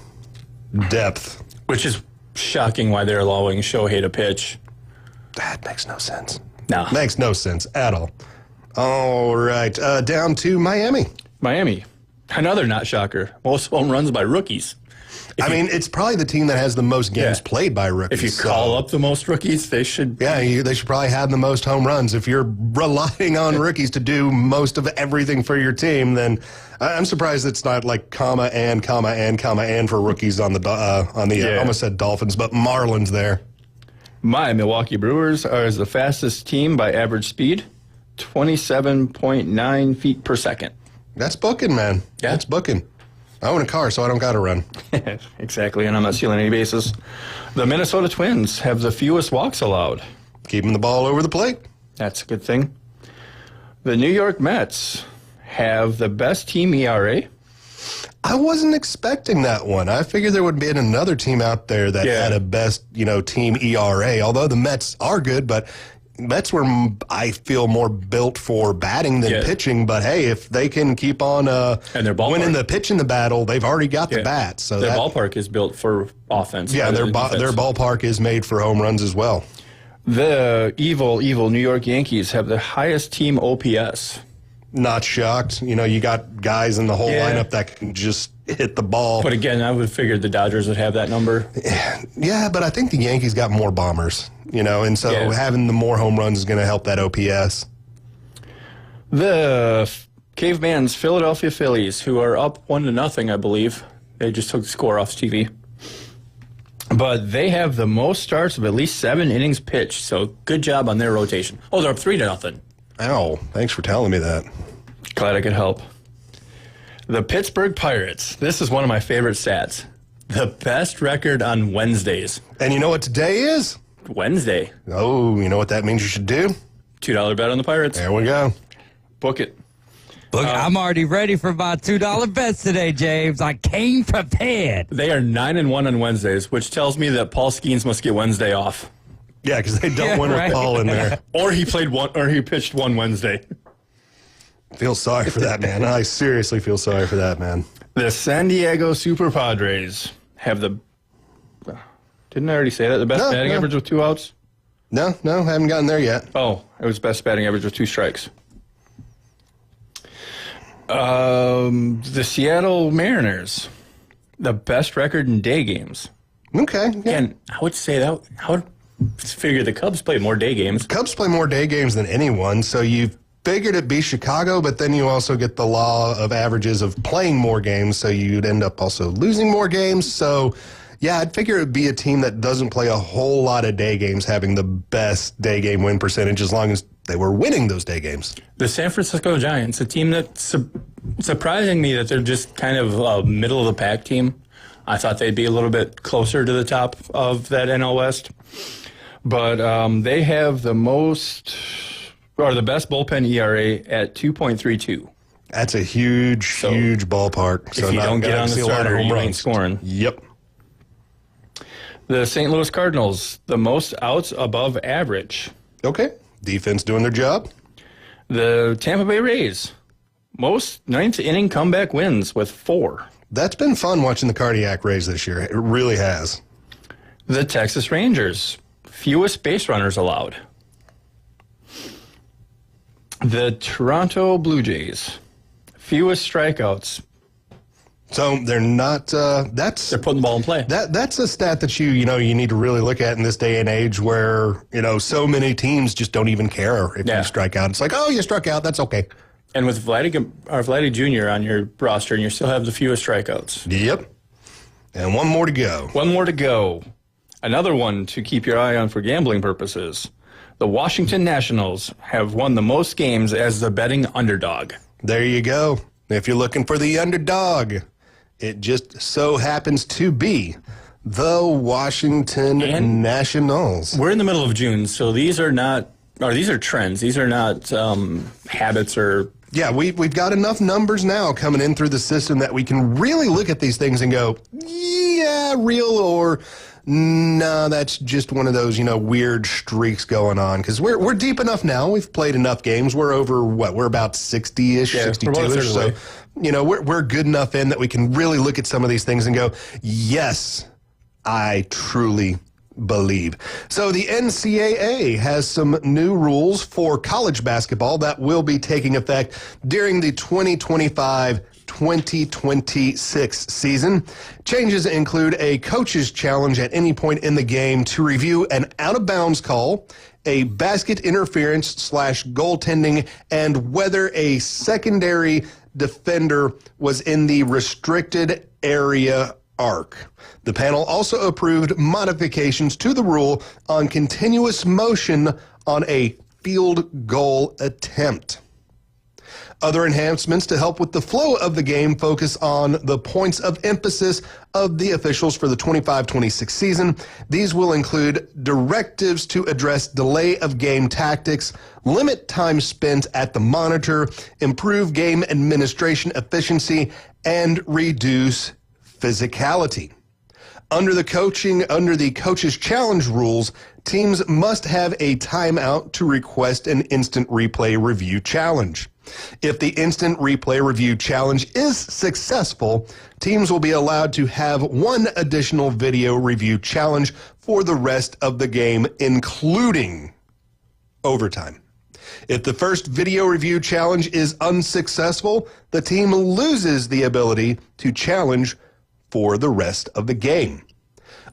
Depth. Which is shocking why they're allowing Shohei to pitch. That makes no sense. No. Makes no sense at all. All right, down to Miami. Miami. Another not shocker. Most home runs by rookies. It's probably the team that has the most games played by rookies. If you call up the most rookies, they should. Yeah, they should probably have the most home runs. If you're relying on rookies to do most of everything for your team, then I'm surprised it's not like comma and for rookies on the I almost said Dolphins, but Marlins there. My Milwaukee Brewers are the fastest team by average speed, 27.9 feet per second. That's booking, man. Yeah. That's booking. I own a car, so I don't got to run. Exactly, and I'm not stealing any bases. The Minnesota Twins have the fewest walks allowed. Keeping the ball over the plate. That's a good thing. The New York Mets have the best team ERA. I wasn't expecting that one. I figured there would be another team out there that had a best, team ERA, although the Mets are good, but Mets were, I feel, more built for batting than pitching. But hey, if they can keep on and their winning the pitch in the battle, they've already got the bat. So their ballpark is built for offense. Yeah, their ballpark is made for home runs as well. The evil New York Yankees have the highest team OPS. Not shocked. You got guys in the whole lineup that can just hit the ball. But again, I would have figured the Dodgers would have that number. Yeah, but I think the Yankees got more bombers, and so having the more home runs is going to help that OPS. The Caveman's Philadelphia Phillies, who are up 1-0, I believe. They just took the score off TV. But they have the most starts of at least 7 innings pitched, so good job on their rotation. Oh, they're up 3-0. Ow, thanks for telling me that. Glad I could help. The Pittsburgh Pirates. This is one of my favorite stats. The best record on Wednesdays. And you know what today is? Wednesday. Oh, you know what that means you should do? $2 bet on the Pirates. There we go. Book it. I'm already ready for my $2 bets today, James. I came prepared. They are 9-1 on Wednesdays, which tells me that Paul Skeens must get Wednesday off. Yeah, because they don't win with Paul in there. Or he pitched one Wednesday. Feel sorry for that, man. I seriously feel sorry for that, man. The San Diego Super Padres have the... Didn't I already say that? The best batting average with 2 outs? No, haven't gotten there yet. Oh, it was best batting average with 2 strikes. The Seattle Mariners, the best record in day games. Okay. Yeah. And I would say that... I would figure the Cubs play more day games. Cubs play more day games than anyone, so you figured it'd be Chicago, but then you also get the law of averages of playing more games, so you'd end up also losing more games. So, yeah, I'd figure it'd be a team that doesn't play a whole lot of day games having the best day game win percentage as long as they were winning those day games. The San Francisco Giants, a team that's surprising me that they're just kind of a middle-of-the-pack team. I thought they'd be a little bit closer to the top of that NL West. But they have the best bullpen ERA at 2.32. That's a huge ballpark. So if you don't get on the starter, you ain't scoring. Yep. The St. Louis Cardinals, the most outs above average. Okay. Defense doing their job. The Tampa Bay Rays, most 9th inning comeback wins with 4. That's been fun watching the Cardiac Rays this year. It really has. The Texas Rangers, fewest base runners allowed. The Toronto Blue Jays, fewest strikeouts. So they're not. They're putting the ball in play. That's a stat that you need to really look at in this day and age, where so many teams just don't even care if you strike out. It's like, oh, you struck out, that's okay. And with Vladdy Jr. on your roster, and you still have the fewest strikeouts. Yep. And one more to go. One more to go. Another one to keep your eye on for gambling purposes. The Washington Nationals have won the most games as the betting underdog. There you go. If you're looking for the underdog, it just so happens to be the Washington Nationals. We're in the middle of June, so these are trends. These are not habits or... Yeah, we've got enough numbers now coming in through the system that we can really look at these things and go, yeah, real, or no, that's just one of those, weird streaks going on. Because we're deep enough now. We've played enough games. We're over, we're about 60-ish, 62-ish. So, we're good enough in that we can really look at some of these things and go, yes, I truly believe. So the NCAA has some new rules for college basketball that will be taking effect during the 2025 2026 season. Changes include a coach's challenge at any point in the game to review an out-of-bounds call, a basket interference / goaltending, and whether a secondary defender was in the restricted area arc. The panel also approved modifications to the rule on continuous motion on a field goal attempt. Other enhancements to help with the flow of the game focus on the points of emphasis of the officials for the 25-26 season. These will include directives to address delay of game tactics, limit time spent at the monitor, improve game administration efficiency, and reduce physicality. Under the coach's challenge rules, teams must have a timeout to request an instant replay review challenge. If the instant replay review challenge is successful, teams will be allowed to have one additional video review challenge for the rest of the game, including overtime. If the first video review challenge is unsuccessful, the team loses the ability to challenge for the rest of the game.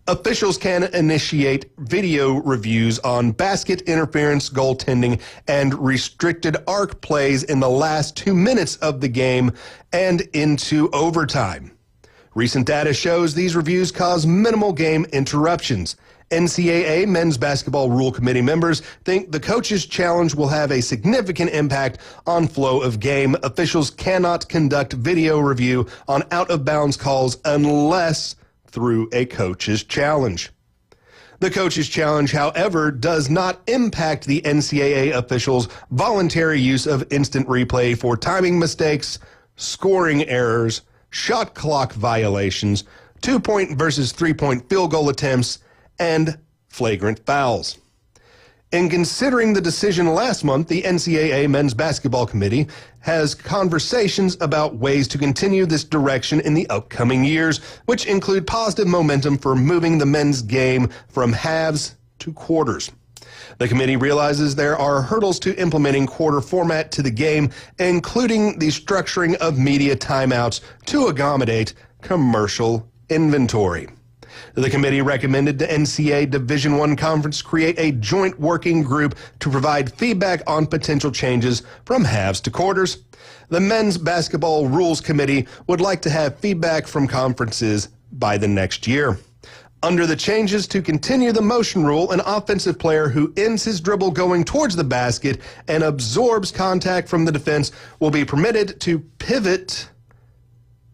Officials can initiate video reviews on basket interference, goaltending, and restricted arc plays in the last 2 minutes of the game and into overtime. Recent data shows these reviews cause minimal game interruptions. NCAA Men's Basketball Rule Committee members think the coach's challenge will have a significant impact on flow of game. Officials cannot conduct video review on out-of-bounds calls unless through a coach's challenge. The coach's challenge, however, does not impact the NCAA officials' voluntary use of instant replay for timing mistakes, scoring errors, shot clock violations, 2-point versus 3-point field goal attempts, and flagrant fouls. In considering the decision last month, the NCAA Men's Basketball Committee has conversations about ways to continue this direction in the upcoming years, which include positive momentum for moving the men's game from halves to quarters. The committee realizes there are hurdles to implementing quarter format to the game, including the structuring of media timeouts to accommodate commercial inventory. The committee recommended the NCAA Division I Conference create a joint working group to provide feedback on potential changes from halves to quarters. The Men's Basketball Rules Committee would like to have feedback from conferences by the next year. Under the changes to continue the motion rule, an offensive player who ends his dribble going towards the basket and absorbs contact from the defense will be permitted to pivots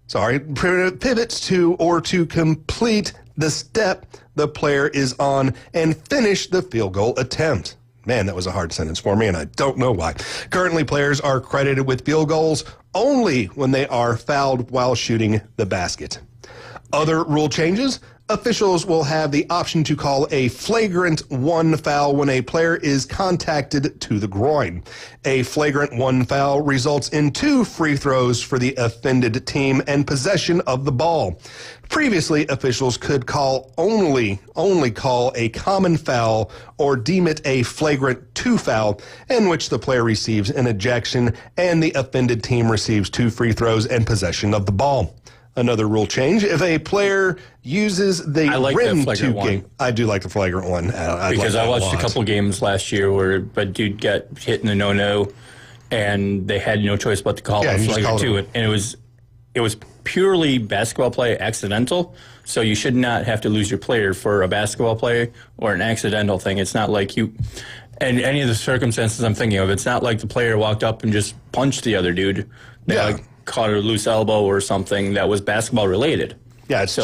to or to complete the step the player is on and finish the field goal attempt. Man, that was a hard sentence for me, and I don't know why. Currently, players are credited with field goals only when they are fouled while shooting the basket. Other rule changes: officials will have the option to call a flagrant one foul when a player is contacted to the groin. A flagrant one foul results in 2 free throws for the offended team and possession of the ball. Previously, officials could only call a common foul or deem it a flagrant 2 foul, in which the player receives an ejection and the offended team receives 2 free throws and possession of the ball. Another rule change: if a player uses the rim to game, I do like the flagrant one. Because I watched a couple games last year where a dude got hit in the no-no, and they had no choice but to call a flagrant to it, and it was purely basketball play, accidental. So you should not have to lose your player for a basketball play or an accidental thing. It's not like you, and any of the circumstances I'm thinking of, it's not like the player walked up and just punched the other dude. They caught a loose elbow or something that was basketball related. Yeah, it's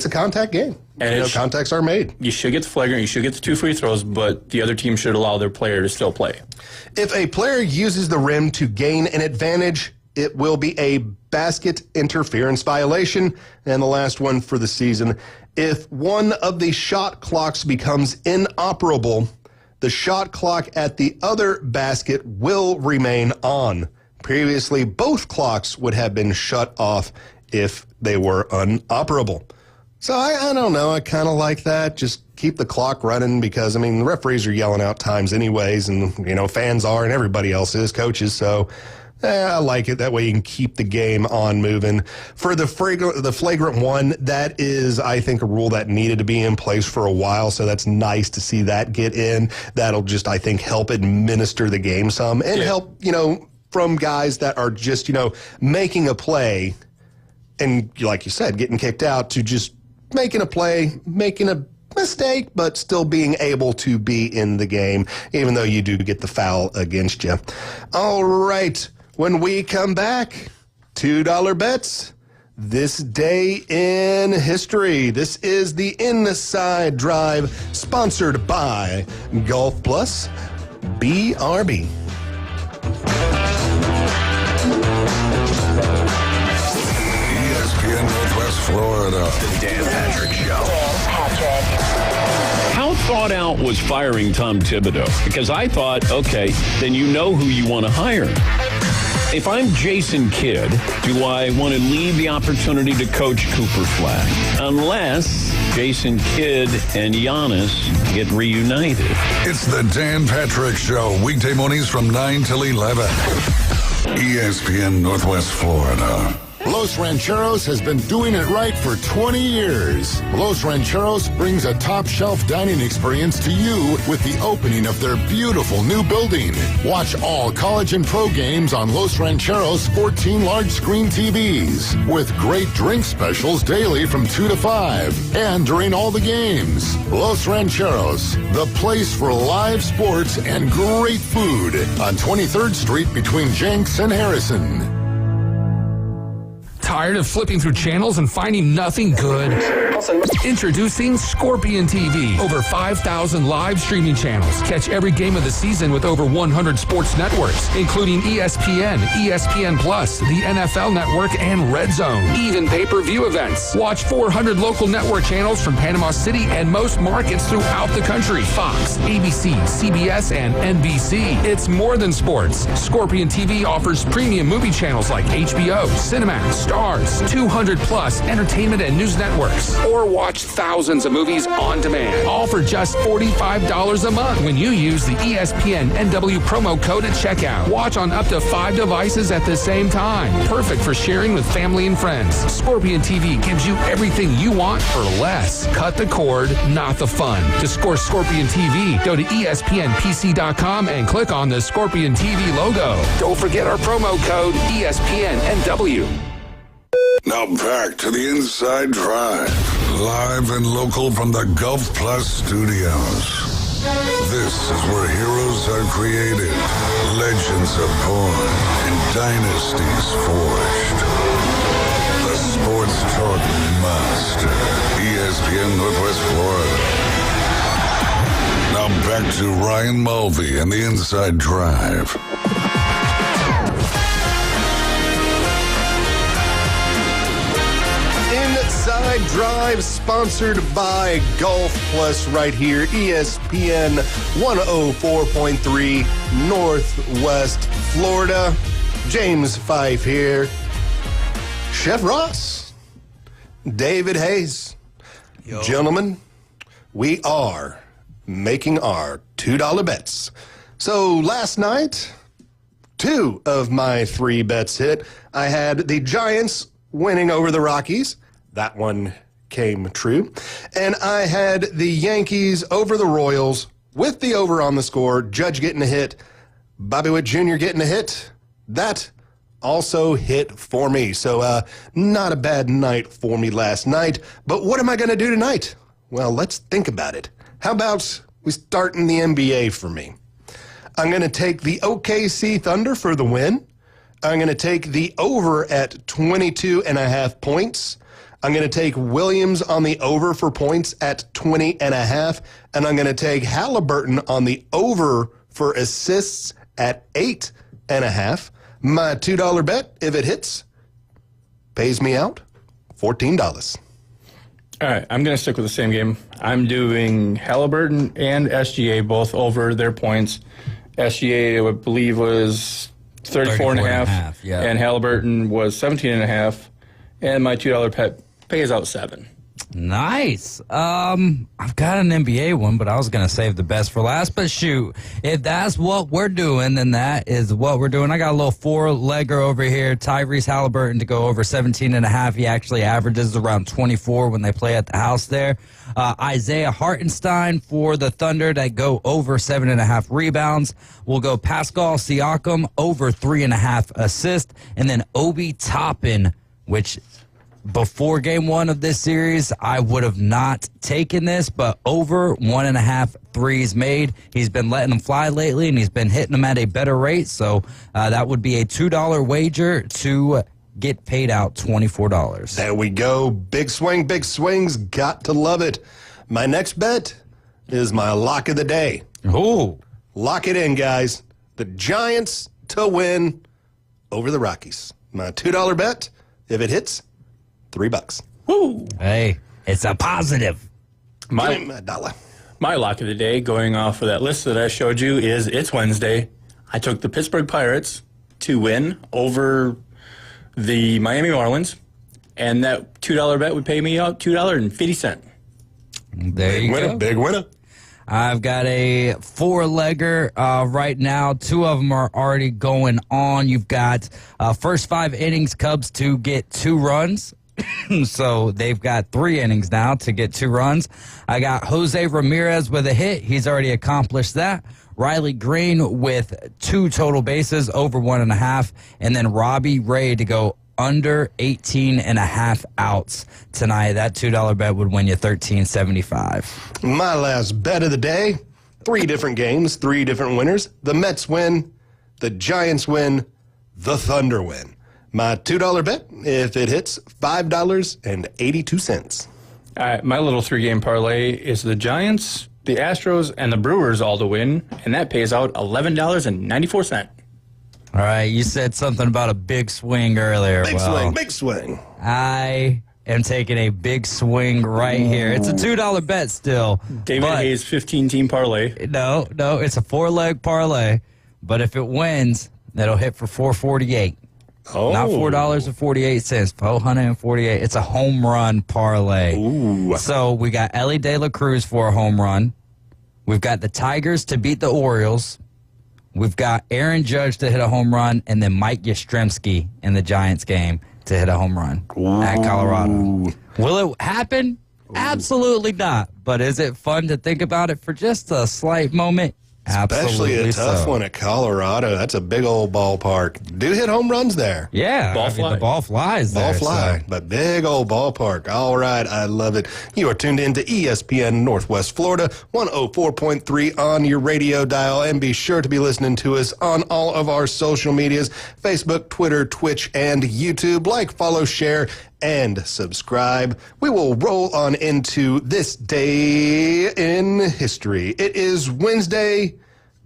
a contact game. And contacts are made. You should get the flagrant, you should get the 2 free throws, but the other team should allow their player to still play. If a player uses the rim to gain an advantage, it will be a basket interference violation. And the last one for the season: if one of the shot clocks becomes inoperable, the shot clock at the other basket will remain on. Previously, both clocks would have been shut off if they were unoperable. So I don't know. I kind of like that. Just keep the clock running because, the referees are yelling out times anyways, and, fans are, and everybody else is, coaches. So I like it. That way you can keep the game on moving. For the flagrant one, that is, I think, a rule that needed to be in place for a while, so that's nice to see that get in. That'll just, I think, help administer the game some and help, from guys that are just, making a play and, like you said, getting kicked out to just making a play, making a mistake, but still being able to be in the game, even though you do get the foul against you. All right. When we come back, $2 bets. This day in history. This is the Inside Drive, sponsored by Golf Plus, BRB. ESPN Northwest Florida. The Dan Patrick Show. How thought out was firing Tom Thibodeau? Because I thought, okay, then you know who you want to hire. If I'm Jason Kidd, do I want to leave the opportunity to coach Cooper Flag? Unless Jason Kidd and Giannis get reunited. It's the Dan Patrick Show, weekday mornings from 9 till 11. ESPN Northwest Florida. Los Rancheros has been doing it right for 20 years. Los Rancheros brings a top-shelf dining experience to you with the opening of their beautiful new building. Watch all college and pro games on Los Rancheros 14 large-screen TVs with great drink specials daily from 2 to 5 and during all the games. Los Rancheros, the place for live sports and great food on 23rd Street between Jenks and Harrison. Tired of flipping through channels and finding nothing good? Introducing Scorpion TV. Over 5,000 live streaming channels. Catch every game of the season with over 100 sports networks, including ESPN, ESPN Plus, the NFL Network, and Red Zone. Even pay-per-view events. Watch 400 local network channels from Panama City and most markets throughout the country. Fox, ABC, CBS, and NBC. It's more than sports. Scorpion TV offers premium movie channels like HBO, Cinemax, Stars, 200 plus entertainment and news networks, or watch thousands of movies on demand, all for just $45 a month when you use the ESPN NW promo code at checkout. Watch on up to 5 devices at the same time. Perfect for sharing with family and friends. Scorpion TV gives you everything you want for less. Cut the cord, not the fun. To score Scorpion TV, go to ESPNPC.com and click on the Scorpion TV logo. Don't forget our promo code ESPN NW. Now back to the Inside Drive, live and local from the Golf Plus studios. This is where heroes are created, legends are born, and dynasties forged. The Sports Talk Master, ESPN Northwest Florida. Now back to Ryan Mulvey and the Inside Drive. Inside Drive, sponsored by Golf Plus right here, ESPN 104.3 Northwest Florida. James Fife here. Chef Ross. David Hayes. Yo. Gentlemen, we are making our $2 bets. So last night, 2 of my 3 bets hit. I had the Giants winning over the Rockies. That one came true. And I had the Yankees over the Royals with the over on the score, Judge getting a hit, Bobby Witt Jr. getting a hit. That also hit for me. So not a bad night for me last night. But what am I going to do tonight? Well, let's think about it. How about we start in the NBA for me? I'm going to take the OKC Thunder for the win. I'm going to take the over at 22.5 points. I'm going to take Williams on the over for points at 20.5. And I'm going to take Halliburton on the over for assists at 8.5. My $2 bet, if it hits, pays me out $14. All right, I'm going to stick with the same game. I'm doing Halliburton and SGA both over their points. SGA, I believe, was 34.5, and Halliburton was 17.5. And my $2 bet pays out 7. Nice. I've got an NBA one, but I was going to save the best for last. But shoot, if that's what we're doing, then that is what we're doing. I got a little four-legger over here. Tyrese Halliburton to go over 17.5. He actually averages around 24 when they play at the house there. Isaiah Hartenstein for the Thunder to go over 7.5 rebounds. We'll go Pascal Siakam over 3.5 assists. And then Obi Toppin, which before game one of this series, I would have not taken this, but over 1.5 threes made. He's been letting them fly lately, and he's been hitting them at a better rate. So that would be a $2 wager to get paid out $24. There we go. Big swing, big swings. Got to love it. My next bet is my lock of the day. Ooh. Lock it in, guys. The Giants to win over the Rockies. My $2 bet, if it hits, $3. Woo! Hey, it's a positive. Give me my dollar. My lock of the day, going off of that list that I showed you, is it's Wednesday. I took the Pittsburgh Pirates to win over the Miami Marlins, and that $2 bet would pay me out $2.50. There you go. Big winner. I've got a four-legger right now. Two of them are already going on. You've got first 5 innings, Cubs to get 2 runs. So they've got 3 innings now to get 2 runs. I got Jose Ramirez with a hit. He's already accomplished that. Riley Green with 2 total bases, over 1.5. And then Robbie Ray to go under 18.5 outs tonight. That $2 bet would win you $13.75. My last bet of the day, 3 different games, 3 different winners. The Mets win, the Giants win, the Thunder win. My $2 bet, if it hits, $5.82. My little 3-game parlay is the Giants, the Astros, and the Brewers all to win, and that pays out $11.94. All right, you said something about a big swing earlier. Big swing. I am taking a big swing right here. It's a $2 bet still. David Hayes 15-team parlay. No, it's a 4-leg parlay. But if it wins, that'll hit for $4.48. Oh. Not $4.48, $448. It's a home run parlay. Ooh. So we got Ellie De La Cruz for a home run. We've got the Tigers to beat the Orioles. We've got Aaron Judge to hit a home run, and then Mike Yastrzemski in the Giants game to hit a home run at Colorado. Will it happen? Absolutely not. But is it fun to think about it for just a slight moment? Especially Absolutely a tough one at Colorado. That's a big old ballpark. Do hit home runs there. Yeah, the ball flies there. Ball fly, but big old ballpark. All right, I love it. You are tuned into ESPN Northwest Florida, 104.3 on your radio dial, and be sure to be listening to us on all of our social medias, Facebook, Twitter, Twitch, and YouTube. Like, follow, share, and subscribe. We will roll on into this day in history. It is Wednesday,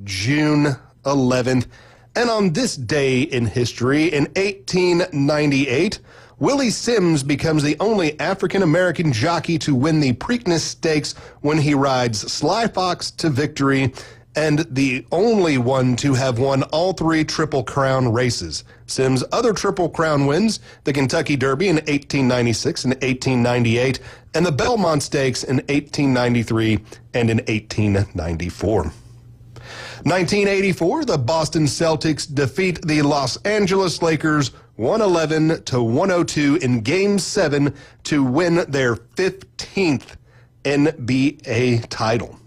June 11th, and on this day in history, in 1898, Willie Sims becomes the only African-American jockey to win the Preakness Stakes when he rides Sly Fox to victory, and the only one to have won all 3 Triple Crown races. Sims' other Triple Crown wins, the Kentucky Derby in 1896 and 1898, and the Belmont Stakes in 1893 and in 1894. 1984, the Boston Celtics defeat the Los Angeles Lakers 111-102 in Game 7 to win their 15th NBA title.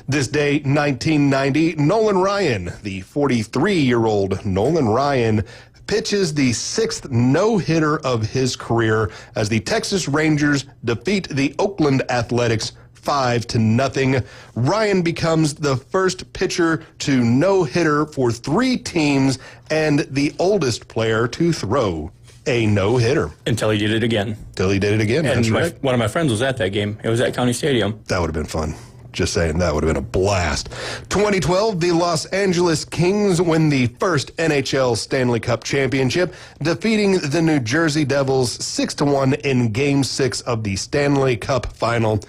This day, 1990, Nolan Ryan, the 43-year-old Nolan Ryan, pitches the 6th no-hitter of his career as the Texas Rangers defeat the Oakland Athletics 5-0. Ryan becomes the first pitcher to no-hitter for 3 teams and the oldest player to throw a no-hitter. Until he did it again. And that's right. One of my friends was at that game. It was at County Stadium. That would have been fun. Just saying, that would have been a blast. 2012, the Los Angeles Kings win the first NHL Stanley Cup championship, defeating the New Jersey Devils 6-1 in Game 6 of the Stanley Cup final.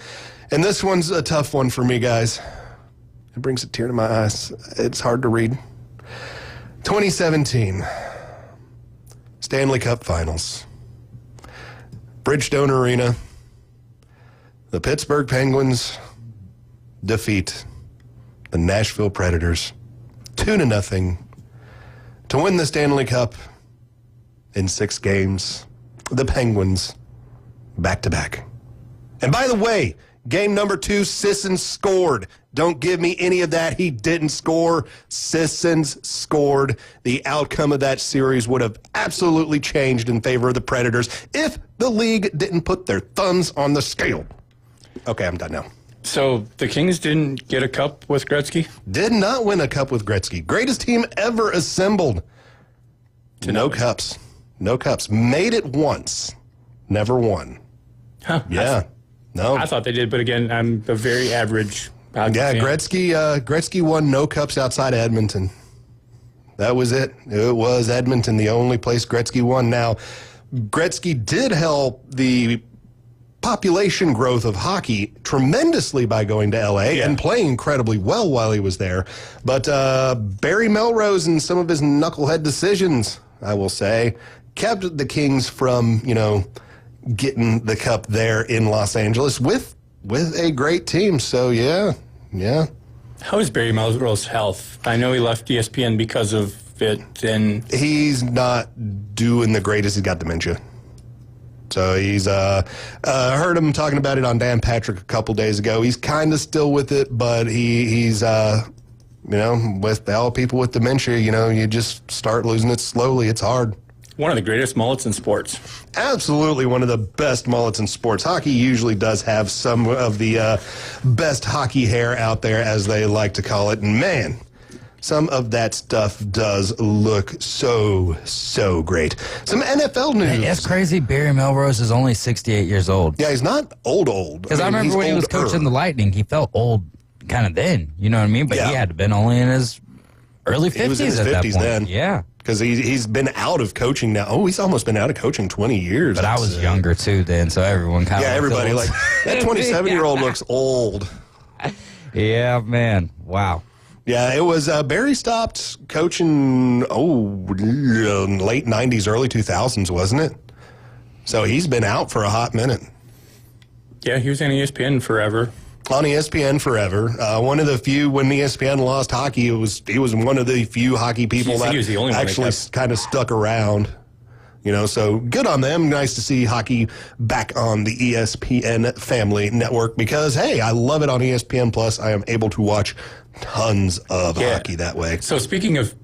And this one's a tough one for me, guys. It brings a tear to my eyes. It's hard to read. 2017, Stanley Cup finals. Bridgestone Arena. The Pittsburgh Penguins defeat the Nashville Predators 2-0 to win the Stanley Cup in 6 games. The Penguins back-to-back. And by the way, game number 2, Sissons scored. Don't give me any of that. He didn't score. Sissons scored. The outcome of that series would have absolutely changed in favor of the Predators if the league didn't put their thumbs on the scale. Okay, I'm done now. So the Kings didn't get a cup with Gretzky? Did not win a cup with Gretzky. Greatest team ever assembled. No cups. No cups. Made it once. Never won. Huh. Yeah. No. I thought they did, but again, I'm a very average hockey fan. Gretzky won no cups outside of Edmonton. That was it. It was Edmonton, the only place Gretzky won. Now, Gretzky did help the population growth of hockey tremendously by going to L.A. and playing incredibly well while he was there. But Barry Melrose and some of his knucklehead decisions, I will say, kept the Kings from, getting the cup there in Los Angeles with a great team. So, yeah. How is Barry Melrose's health? I know he left ESPN because of it, and he's not doing the greatest. He's got dementia. So he's heard him talking about it on Dan Patrick a couple days ago. He's kind of still with it, but he's with all people with dementia, you just start losing it slowly. It's hard. One of the greatest mullets in sports. Absolutely one of the best mullets in sports. Hockey usually does have some of the best hockey hair out there, as they like to call it. And man, some of that stuff does look so great. Some NFL news. Hey, that's crazy. Barry Melrose is only 68 years old. Yeah, he's not old. Because I remember when he was coaching the Lightning, he felt old kind of then. You know what I mean? But he had to have been only in his early 50s. He was in his 50s then. Yeah. Because he's been out of coaching now. Oh, he's almost been out of coaching 20 years. But I was younger too then, so everyone kind of everybody like that 27-year-old looks old. Yeah, man. Wow. Yeah, it was Barry stopped coaching late 90s, early 2000s, wasn't it? So he's been out for a hot minute. Yeah, he was on ESPN forever. On ESPN forever. One of the few, when ESPN lost hockey, he was one of the few hockey people that was the only actually kind of stuck around. So good on them. Nice to see hockey back on the ESPN family network because, hey, I love it on ESPN Plus. I am able to watch tons of hockey that way. So speaking of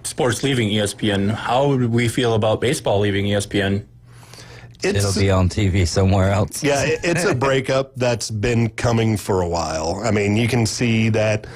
sports leaving ESPN, how do we feel about baseball leaving ESPN? It'll be on TV somewhere else. Yeah, it's a breakup that's been coming for a while. I mean, you can see that.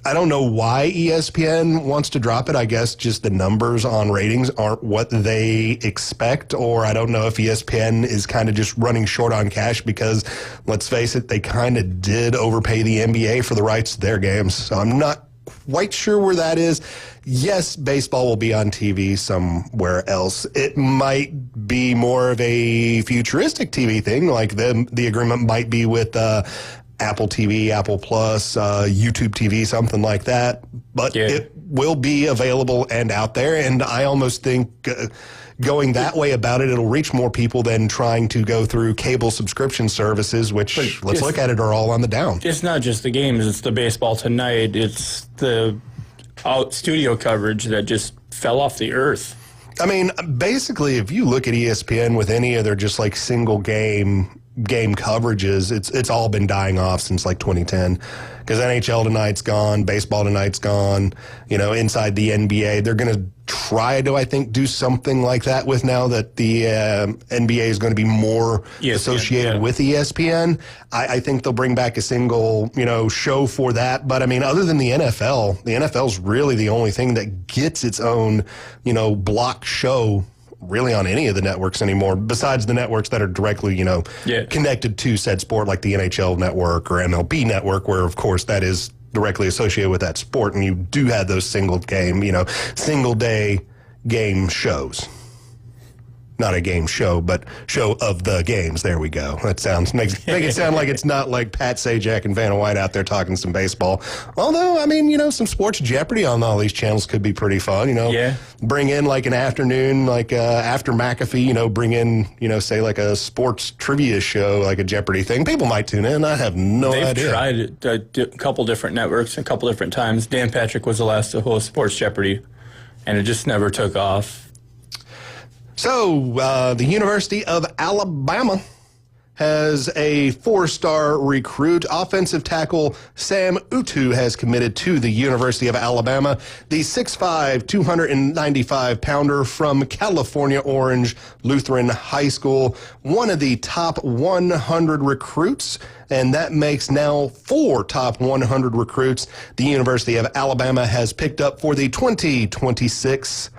I don't know why ESPN wants to drop it. I guess just the numbers on ratings aren't what they expect, or I don't know if ESPN is kind of just running short on cash because, let's face it, they kind of did overpay the NBA for the rights to their games. So I'm not quite sure where that is. Yes, baseball will be on TV somewhere else. It might be more of a futuristic TV thing, like the agreement might be with Apple TV, Apple Plus, YouTube TV, something like that. But it will be available and out there, and I almost think going that way about it, it'll reach more people than trying to go through cable subscription services, which, let's look at it, are all on the down. It's not just the games. It's the Baseball Tonight. It's the studio coverage that just fell off the earth. I mean, basically, if you look at ESPN with any of their just like single game coverages, it's all been dying off since like 2010 because NHL Tonight's gone, Baseball Tonight's gone. Inside the NBA, they're going to try to, I think, do something like that with now that the NBA is going to be more associated with ESPN. I think they'll bring back a single, show for that. But I mean, other than the NFL's really the only thing that gets its own, block show really on any of the networks anymore, besides the networks that are directly, connected to said sport, like the NHL network or MLB network, where, of course, that is directly associated with that sport, and you do have those single day game shows. not a game show, but show of the games. There we go. That make it sound like it's not like Pat Sajak and Vanna White out there talking some baseball. Although, I mean, some Sports Jeopardy on all these channels could be pretty fun. Bring in like an afternoon, like after McAfee, bring in, say like a sports trivia show, like a Jeopardy thing. People might tune in. I have no idea. They've tried it a couple different networks a couple different times. Dan Patrick was the last to host Sports Jeopardy, and it just never took off. So, the University of Alabama has a 4-star recruit. Offensive tackle Sam Utu has committed to the University of Alabama. The 6'5", 295-pounder from California Orange Lutheran High School, one of the top 100 recruits, and that makes now 4 top 100 recruits the University of Alabama has picked up for the 2026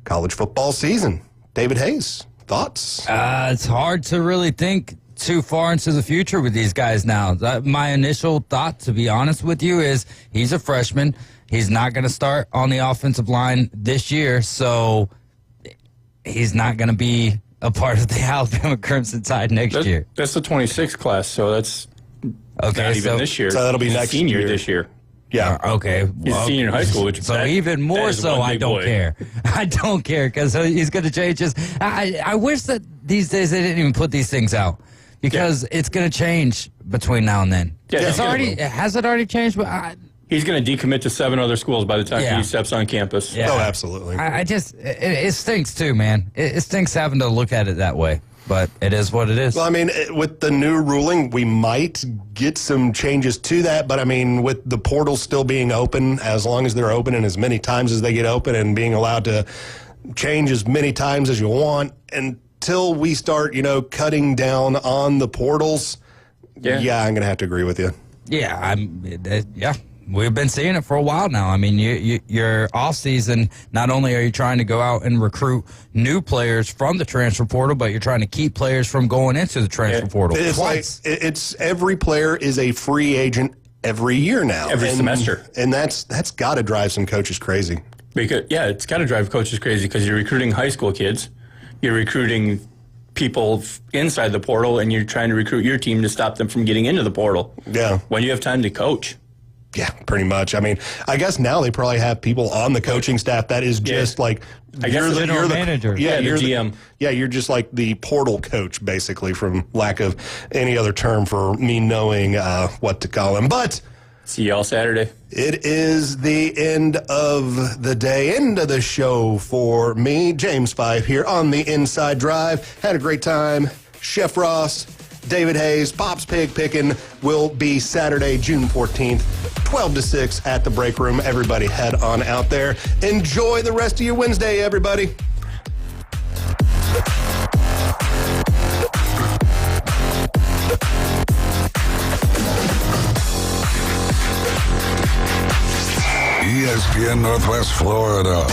college football season. David Hayes, thoughts? It's hard to really think too far into the future with these guys now. My initial thought, to be honest with you, is he's a freshman. He's not going to start on the offensive line this year, so he's not going to be a part of the Alabama Crimson Tide next year. That's the 26 class, so that's not even this year. So that'll be He's next senior year. this year. Yeah. Okay. He's a senior in high school, which so even more so, I don't care. I don't care because he's going to change his. I wish that these days they didn't even put these things out because it's going to change between now and then. Yeah, it's already. Has it already changed? But he's going to decommit to 7 other schools by the time he steps on campus. Yeah. Oh, absolutely. I just it stinks too, man. It stinks having to look at it that way. But it is what it is. Well, I mean, with the new ruling, we might get some changes to that. But, I mean, with the portals still being open, as long as they're open and as many times as they get open and being allowed to change as many times as you want, until we start, cutting down on the portals, I'm going to have to agree with you. Yeah, we've been seeing it for a while now. I mean, your off season, not only are you trying to go out and recruit new players from the transfer portal, but you're trying to keep players from going into the transfer portal. It's twice. like it's every player is a free agent every year now, every semester, and that's got to drive some coaches crazy. Because it's got to drive coaches crazy because you're recruiting high school kids, you're recruiting people inside the portal, and you're trying to recruit your team to stop them from getting into the portal. Yeah, when you have time to coach. Yeah, pretty much. I mean, I guess now they probably have people on the coaching staff that is just like you're the general manager. You're the GM. You're just like the portal coach, basically, from lack of any other term for me knowing what to call him. But see y'all Saturday. It is the end of the day, end of the show for me, James Fife, here on the Inside Drive. Had a great time. Chef Ross, David Hayes, Pop's Pig Pickin' will be Saturday, June 14th, 12 to 6 at the break room. Everybody head on out there. Enjoy the rest of your Wednesday, everybody. ESPN Northwest Florida.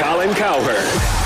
Colin Cowherd.